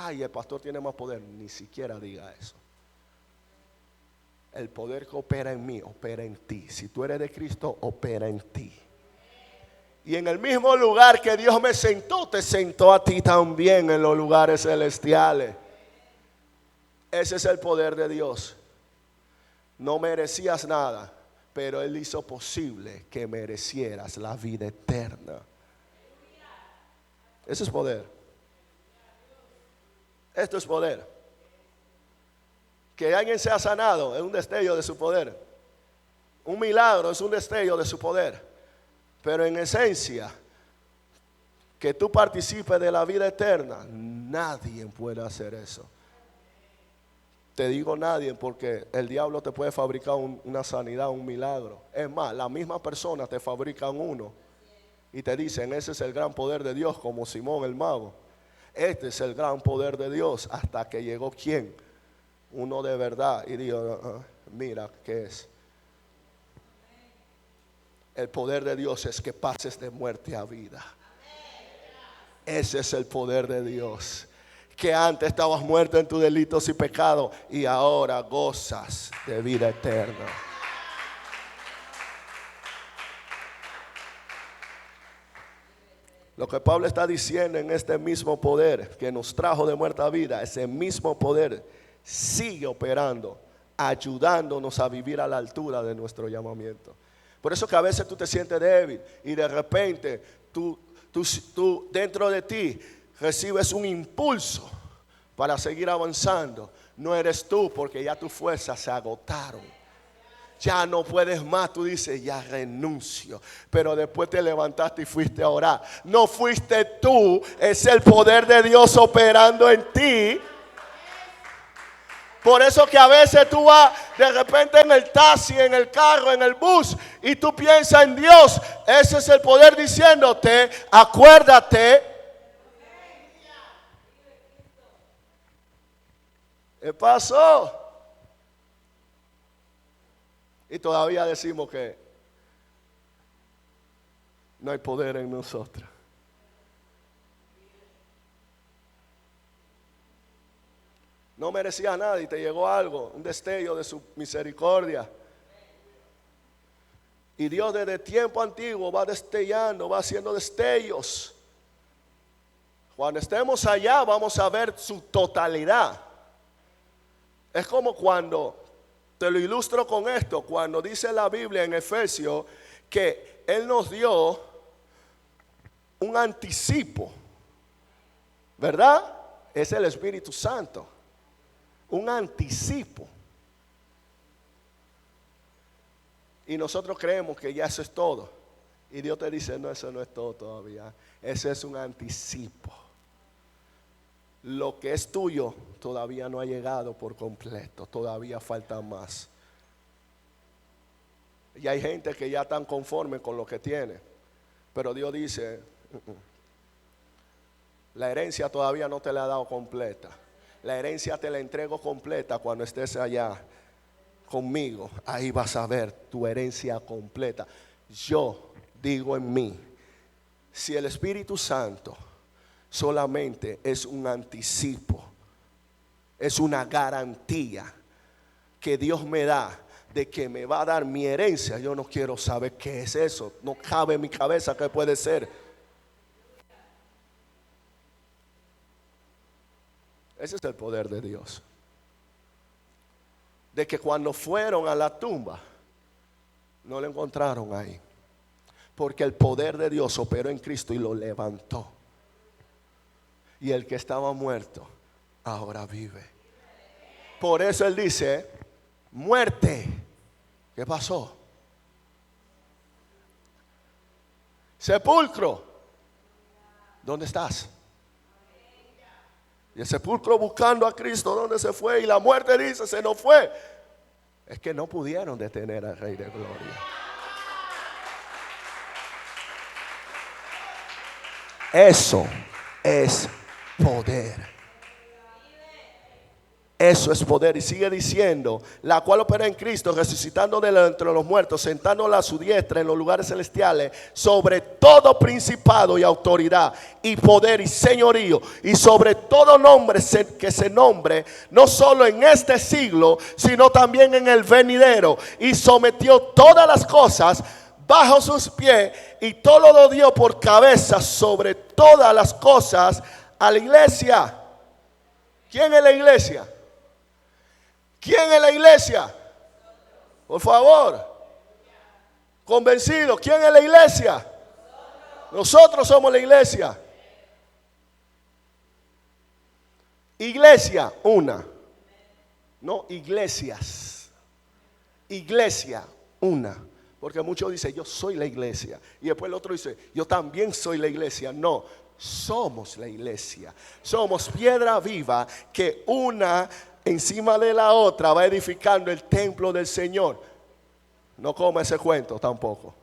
el pastor tiene más poder. Ni siquiera diga eso. El poder que opera en mí, opera en ti. Si tú eres de Cristo, opera en ti. Y en el mismo lugar que Dios me sentó, te sentó a ti también en los lugares celestiales. Ese es el poder de Dios. No merecías nada, pero Él hizo posible que merecieras la vida eterna. Eso es poder. Esto es poder. Que alguien sea sanado es un destello de su poder. Un milagro es un destello de su poder. Pero en esencia, que tú participes de la vida eterna, nadie puede hacer eso. Te digo nadie porque el diablo te puede fabricar una sanidad, un milagro. Es más, la misma persona te fabrican uno y te dicen, ese es el gran poder de Dios, como Simón el mago. Este es el gran poder de Dios, hasta que llegó ¿quién? Uno de verdad y dijo, mira qué es. El poder de Dios es que pases de muerte a vida. Ese es el poder de Dios. Que antes estabas muerto en tus delitos y pecados y ahora gozas de vida eterna. Lo que Pablo está diciendo en este mismo poder que nos trajo de muerte a vida, ese mismo poder sigue operando, ayudándonos a vivir a la altura de nuestro llamamiento. Por eso que a veces tú te sientes débil y de repente tú dentro de ti recibes un impulso para seguir avanzando. No eres tú, porque ya tus fuerzas se agotaron. Ya no puedes más, tú dices, ya renuncio. Pero después te levantaste y fuiste a orar. No fuiste tú, es el poder de Dios operando en ti. Por eso que a veces tú vas de repente en el taxi, en el carro, en el bus y tú piensas en Dios. Ese es el poder diciéndote, acuérdate. ¿Qué pasó? Y todavía decimos que no hay poder en nosotros. No merecía nada y te llegó algo, un destello de su misericordia. Y Dios desde tiempo antiguo va destellando, va haciendo destellos. Cuando estemos allá vamos a ver su totalidad. Es como cuando, te lo ilustro con esto, cuando dice la Biblia en Efesios que Él nos dio un anticipo, ¿verdad? Es el Espíritu Santo. Un anticipo. Y nosotros creemos que ya eso es todo. Y Dios te dice, no, eso no es todo todavía. Ese es un anticipo. Lo que es tuyo todavía no ha llegado por completo. Todavía falta más. Y hay gente que ya están conformes con lo que tiene. Pero Dios dice, la herencia todavía no te la ha dado completa. La herencia te la entrego completa cuando estés allá conmigo. Ahí vas a ver tu herencia completa. Yo digo en mí, si el Espíritu Santo solamente es un anticipo, es una garantía que Dios me da de que me va a dar mi herencia, yo no quiero saber qué es eso. No cabe en mi cabeza qué puede ser. Ese es el poder de Dios. De que cuando fueron a la tumba, no lo encontraron ahí. Porque el poder de Dios operó en Cristo y lo levantó. Y el que estaba muerto, ahora vive. Por eso Él dice, muerte, ¿qué pasó? Sepulcro, ¿dónde estás? Y el sepulcro buscando a Cristo, ¿dónde se fue? Y la muerte dice, se nos fue. Es que no pudieron detener al Rey de Gloria. Eso es poder. Eso es poder. Y sigue diciendo, la cual opera en Cristo, resucitando de entre los muertos, sentándola a su diestra en los lugares celestiales, sobre todo principado y autoridad y poder y señorío, y sobre todo nombre que se nombre, no solo en este siglo, sino también en el venidero. Y sometió todas las cosas bajo sus pies, y todo lo dio por cabeza sobre todas las cosas a la iglesia. ¿Quién es la iglesia? ¿Quién es la iglesia? Por favor. Convencido. ¿Quién es la iglesia? Nosotros somos la iglesia. Iglesia, una. No, iglesias. Iglesia, una. Porque muchos dicen, yo soy la iglesia. Y después el otro dice, yo también soy la iglesia. No, somos la iglesia. Somos piedra viva que una encima de la otra va edificando el templo del Señor. No coma ese cuento tampoco.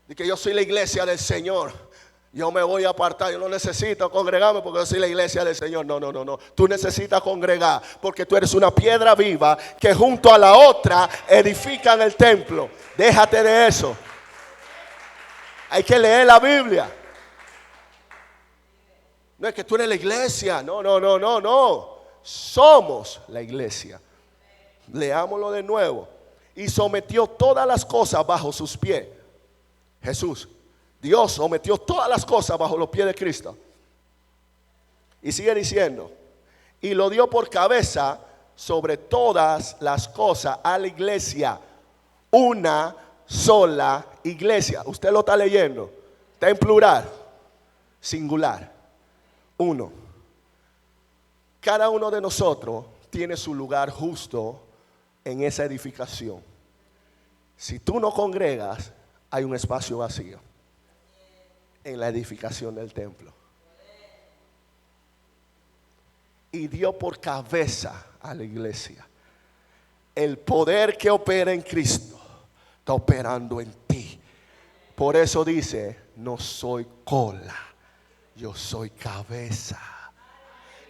De que yo soy la iglesia del Señor. Yo me voy a apartar, yo no necesito congregarme porque yo soy la iglesia del Señor. No. Tú necesitas congregar porque tú eres una piedra viva que junto a la otra edifican el templo. Déjate de eso. Hay que leer la Biblia. No es que tú eres la iglesia. No. Somos la iglesia. Leámoslo de nuevo. Y sometió todas las cosas bajo sus pies. Jesús, Dios sometió todas las cosas bajo los pies de Cristo. Y sigue diciendo, y lo dio por cabeza sobre todas las cosas a la iglesia. Una sola iglesia. Usted lo está leyendo. Está en plural, singular. Uno. Cada uno de nosotros tiene su lugar justo en esa edificación. Si tú no congregas, hay un espacio vacío en la edificación del templo. Y dio por cabeza a la iglesia. El poder que opera en Cristo está operando en ti. Por eso dice, no soy cola, yo soy cabeza.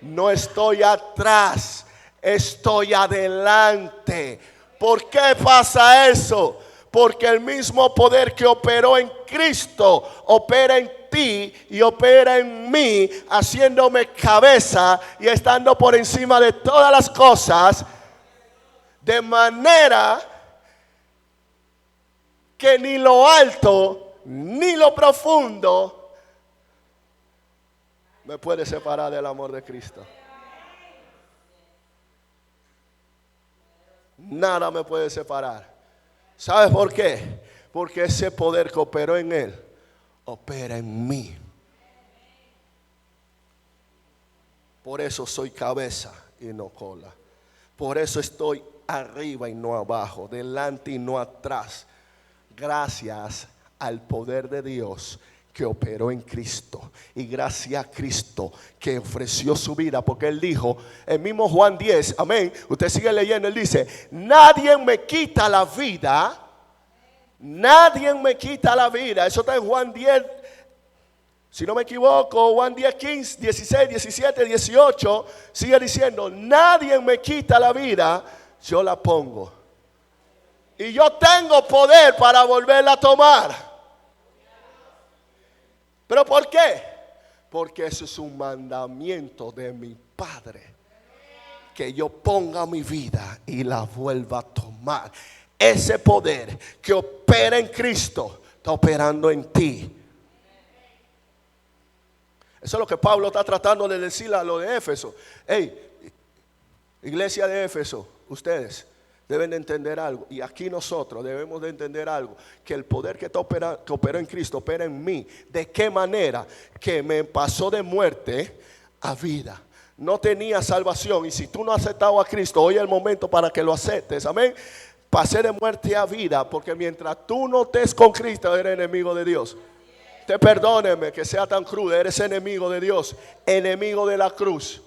No estoy atrás, estoy adelante. ¿Por qué pasa eso? Porque el mismo poder que operó en Cristo opera en ti y opera en mí, haciéndome cabeza y estando por encima de todas las cosas, de manera que ni lo alto ni lo profundo me puede separar del amor de Cristo. Nada me puede separar. ¿Sabes por qué? Porque ese poder que operó en él opera en mí. Por eso soy cabeza y no cola. Por eso estoy arriba y no abajo, delante y no atrás. Gracias al poder de Dios que operó en Cristo. Y gracias a Cristo que ofreció su vida. Porque él dijo, el mismo Juan 10, amén. Usted sigue leyendo, él dice, nadie me quita la vida. Nadie me quita la vida. Eso está en Juan 10, si no me equivoco, Juan 10, 15, 16, 17, 18. Sigue diciendo, nadie me quita la vida, yo la pongo. Y yo tengo poder para volverla a tomar. ¿Pero por qué? Porque eso es un mandamiento de mi Padre. Que yo ponga mi vida y la vuelva a tomar. Ese poder que opera en Cristo está operando en ti. Eso es lo que Pablo está tratando de decirle a lo de Éfeso. Hey, iglesia de Éfeso, ustedes deben de entender algo. Y aquí nosotros debemos de entender algo. Que el poder que operó en Cristo opera en mí. ¿De qué manera? Que me pasó de muerte a vida. No tenía salvación. Y si tú no has aceptado a Cristo, hoy es el momento para que lo aceptes. Amén. Pasé de muerte a vida. Porque mientras tú no estés con Cristo, eres enemigo de Dios. Te perdóneme que sea tan crudo. Eres enemigo de Dios. Enemigo de la cruz.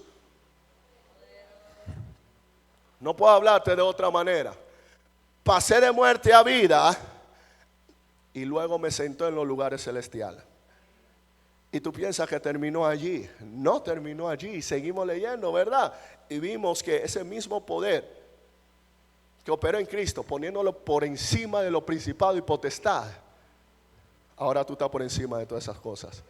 No puedo hablarte de otra manera. Pasé de muerte a vida y luego me sentó en los lugares celestiales. Y tú piensas que terminó allí. No terminó allí. Seguimos leyendo, ¿verdad? Y vimos que ese mismo poder que operó en Cristo, poniéndolo por encima de lo principado y potestad, ahora tú estás por encima de todas esas cosas.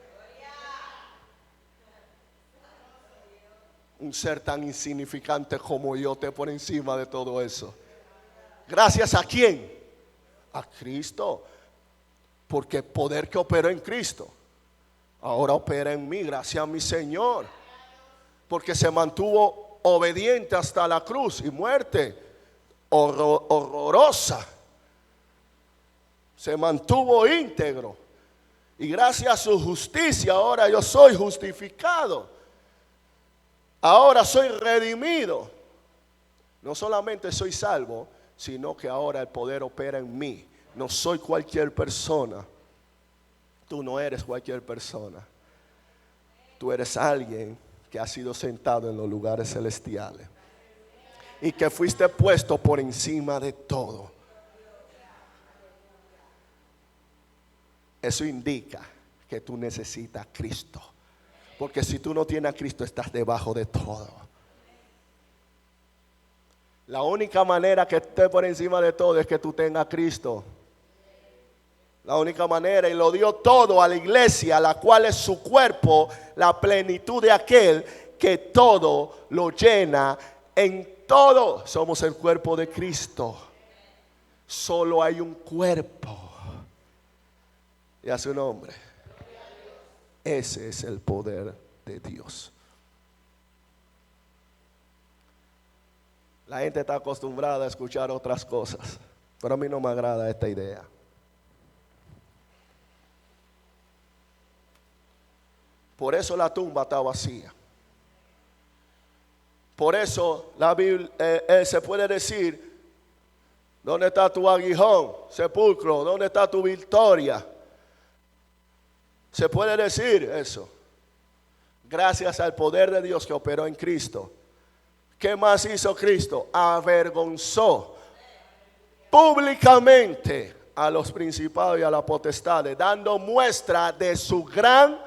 Un ser tan insignificante como yo esté por encima de todo eso. ¿Gracias a quién? A Cristo. Porque el poder que operó en Cristo ahora opera en mí, gracias a mi Señor. Porque se mantuvo obediente hasta la cruz y muerte horrorosa. Se mantuvo íntegro. Y gracias a su justicia ahora yo soy justificado. Ahora soy redimido. No solamente soy salvo, sino que ahora el poder opera en mí. No soy cualquier persona. Tú no eres cualquier persona. Tú eres alguien que ha sido sentado en los lugares celestiales y que fuiste puesto por encima de todo. Eso indica que tú necesitas a Cristo. Porque si tú no tienes a Cristo, estás debajo de todo. La única manera que esté por encima de todo es que tú tengas a Cristo. La única manera, y lo dio todo a la iglesia, la cual es su cuerpo, la plenitud de aquel que todo lo llena en todo. Somos el cuerpo de Cristo. Solo hay un cuerpo. Y a su nombre. Ese es el poder de Dios. La gente está acostumbrada a escuchar otras cosas, pero a mí no me agrada esta idea. Por eso la tumba está vacía. Por eso la Biblia, se puede decir, ¿dónde está tu aguijón, sepulcro? ¿Dónde está tu victoria? Se puede decir eso. Gracias al poder de Dios que operó en Cristo. ¿Qué más hizo Cristo? Avergonzó públicamente a los principados y a las potestades, dando muestra de su gran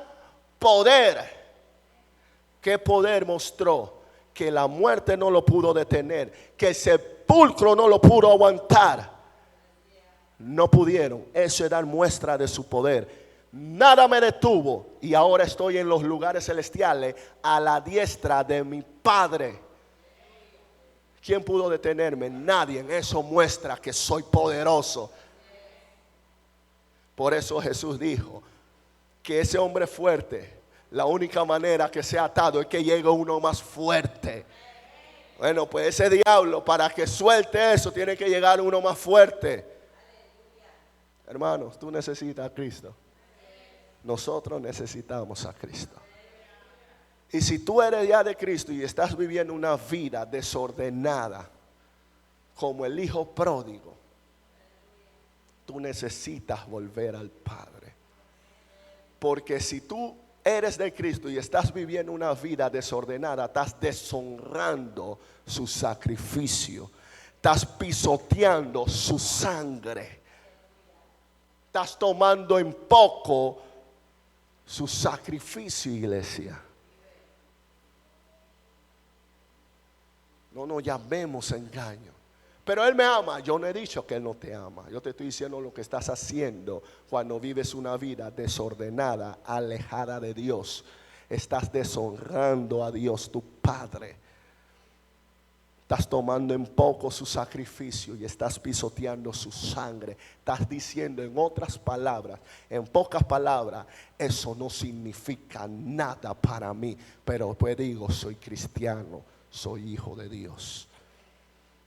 poder. ¿Qué poder mostró? Que la muerte no lo pudo detener, que el sepulcro no lo pudo aguantar. No pudieron. Eso es dar muestra de su poder. Nada me detuvo y ahora estoy en los lugares celestiales a la diestra de mi Padre. ¿Quién pudo detenerme? Nadie. Eso muestra que soy poderoso. Por eso Jesús dijo que ese hombre fuerte, la única manera que sea atado es que llegue uno más fuerte. Bueno, pues ese diablo, para que suelte eso, tiene que llegar uno más fuerte. Hermanos, tú necesitas a Cristo. Nosotros necesitamos a Cristo. Y si tú eres ya de Cristo y estás viviendo una vida desordenada, como el hijo pródigo, tú necesitas volver al Padre. Porque si tú eres de Cristo y estás viviendo una vida desordenada, estás deshonrando su sacrificio, estás pisoteando su sangre, estás tomando en poco su sacrificio, iglesia. No nos llamemos engaño. Pero Él me ama. Yo no he dicho que Él no te ama. Yo te estoy diciendo lo que estás haciendo cuando vives una vida desordenada, alejada de Dios. Estás deshonrando a Dios, tu Padre. Estás tomando en poco su sacrificio y estás pisoteando su sangre. Estás diciendo en otras palabras, en pocas palabras, eso no significa nada para mí. Pero pues digo, soy cristiano, soy hijo de Dios.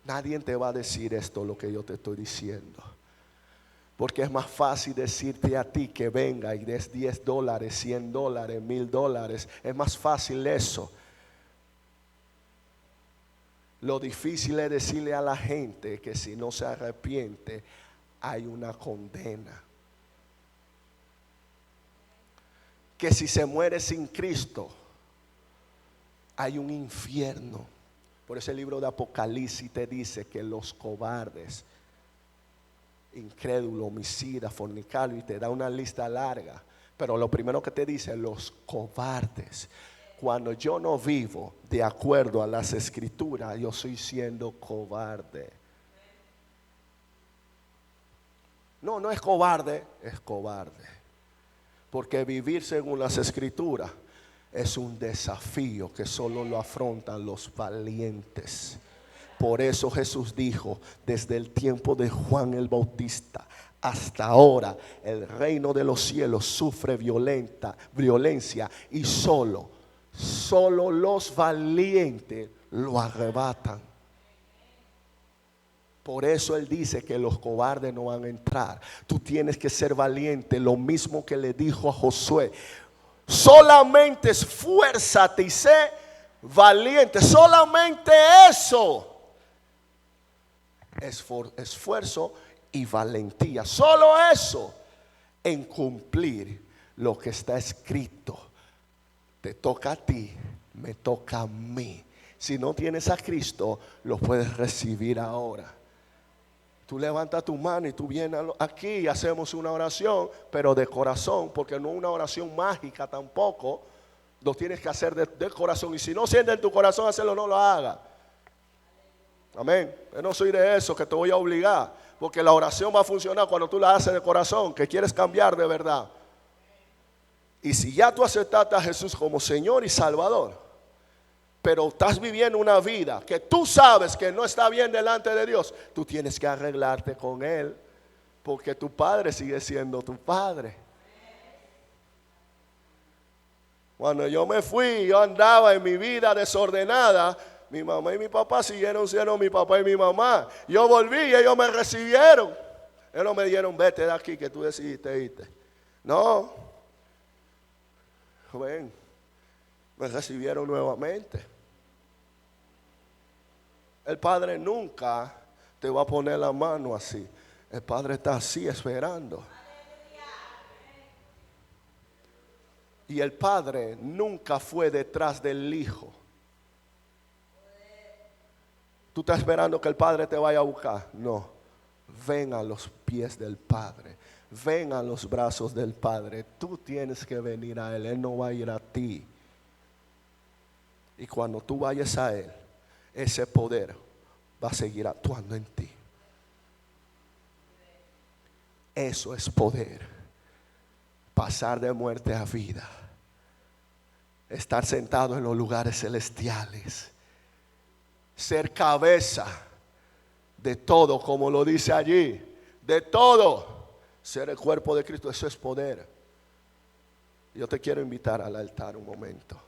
Nadie te va a decir esto lo que yo te estoy diciendo. Porque es más fácil decirte a ti que venga y des $10, $100, $1000. Es más fácil eso. Lo difícil es decirle a la gente que si no se arrepiente hay una condena. Que si se muere sin Cristo hay un infierno. Por eso el libro de Apocalipsis te dice que los cobardes, incrédulos, homicidas, fornicarios, y te da una lista larga. Pero lo primero que te dice, los cobardes. Cuando yo no vivo de acuerdo a las escrituras, yo estoy siendo cobarde. No, no es cobarde, es cobarde. Porque vivir según las escrituras es un desafío que solo lo afrontan los valientes. Por eso Jesús dijo, desde el tiempo de Juan el Bautista hasta ahora, el reino de los cielos sufre violencia y solo los valientes lo arrebatan. Por eso Él dice que los cobardes no van a entrar. Tú tienes que ser valiente, lo mismo que le dijo a Josué. Solamente esfuérzate y sé valiente. Solamente eso. Esfuerzo y valentía. Solo eso en cumplir lo que está escrito. Te toca a ti, me toca a mí. Si no tienes a Cristo, lo puedes recibir ahora. Tú levantas tu mano y tú vienes aquí y hacemos una oración, pero de corazón, porque no es una oración mágica tampoco. Lo tienes que hacer de corazón. Y si no sientes en tu corazón hacerlo, no lo hagas. Amén. Yo no soy de eso que te voy a obligar, porque la oración va a funcionar cuando tú la haces de corazón, que quieres cambiar de verdad. Y si ya tú aceptaste a Jesús como Señor y Salvador, pero estás viviendo una vida que tú sabes que no está bien delante de Dios, tú tienes que arreglarte con Él, porque tu padre sigue siendo tu padre. Cuando yo me fui, yo andaba en mi vida desordenada. Mi mamá y mi papá siguieron siendo mi papá y mi mamá. Yo volví y ellos me recibieron. Ellos no me dieron, vete de aquí que tú decidiste irte. No. Ven, me recibieron nuevamente. El Padre nunca te va a poner la mano así. El Padre está así esperando. Y el Padre nunca fue detrás del Hijo. ¿Tú estás esperando que el Padre te vaya a buscar? No. Ven a los pies del Padre. Ven a los brazos del Padre. Tú tienes que venir a Él. Él no va a ir a ti. Y cuando tú vayas a Él, ese poder va a seguir actuando en ti. Eso es poder. Pasar de muerte a vida. Estar sentado en los lugares celestiales. Ser cabeza de todo, como lo dice allí. De todo. Ser el cuerpo de Cristo, eso es poder. Yo te quiero invitar al altar un momento.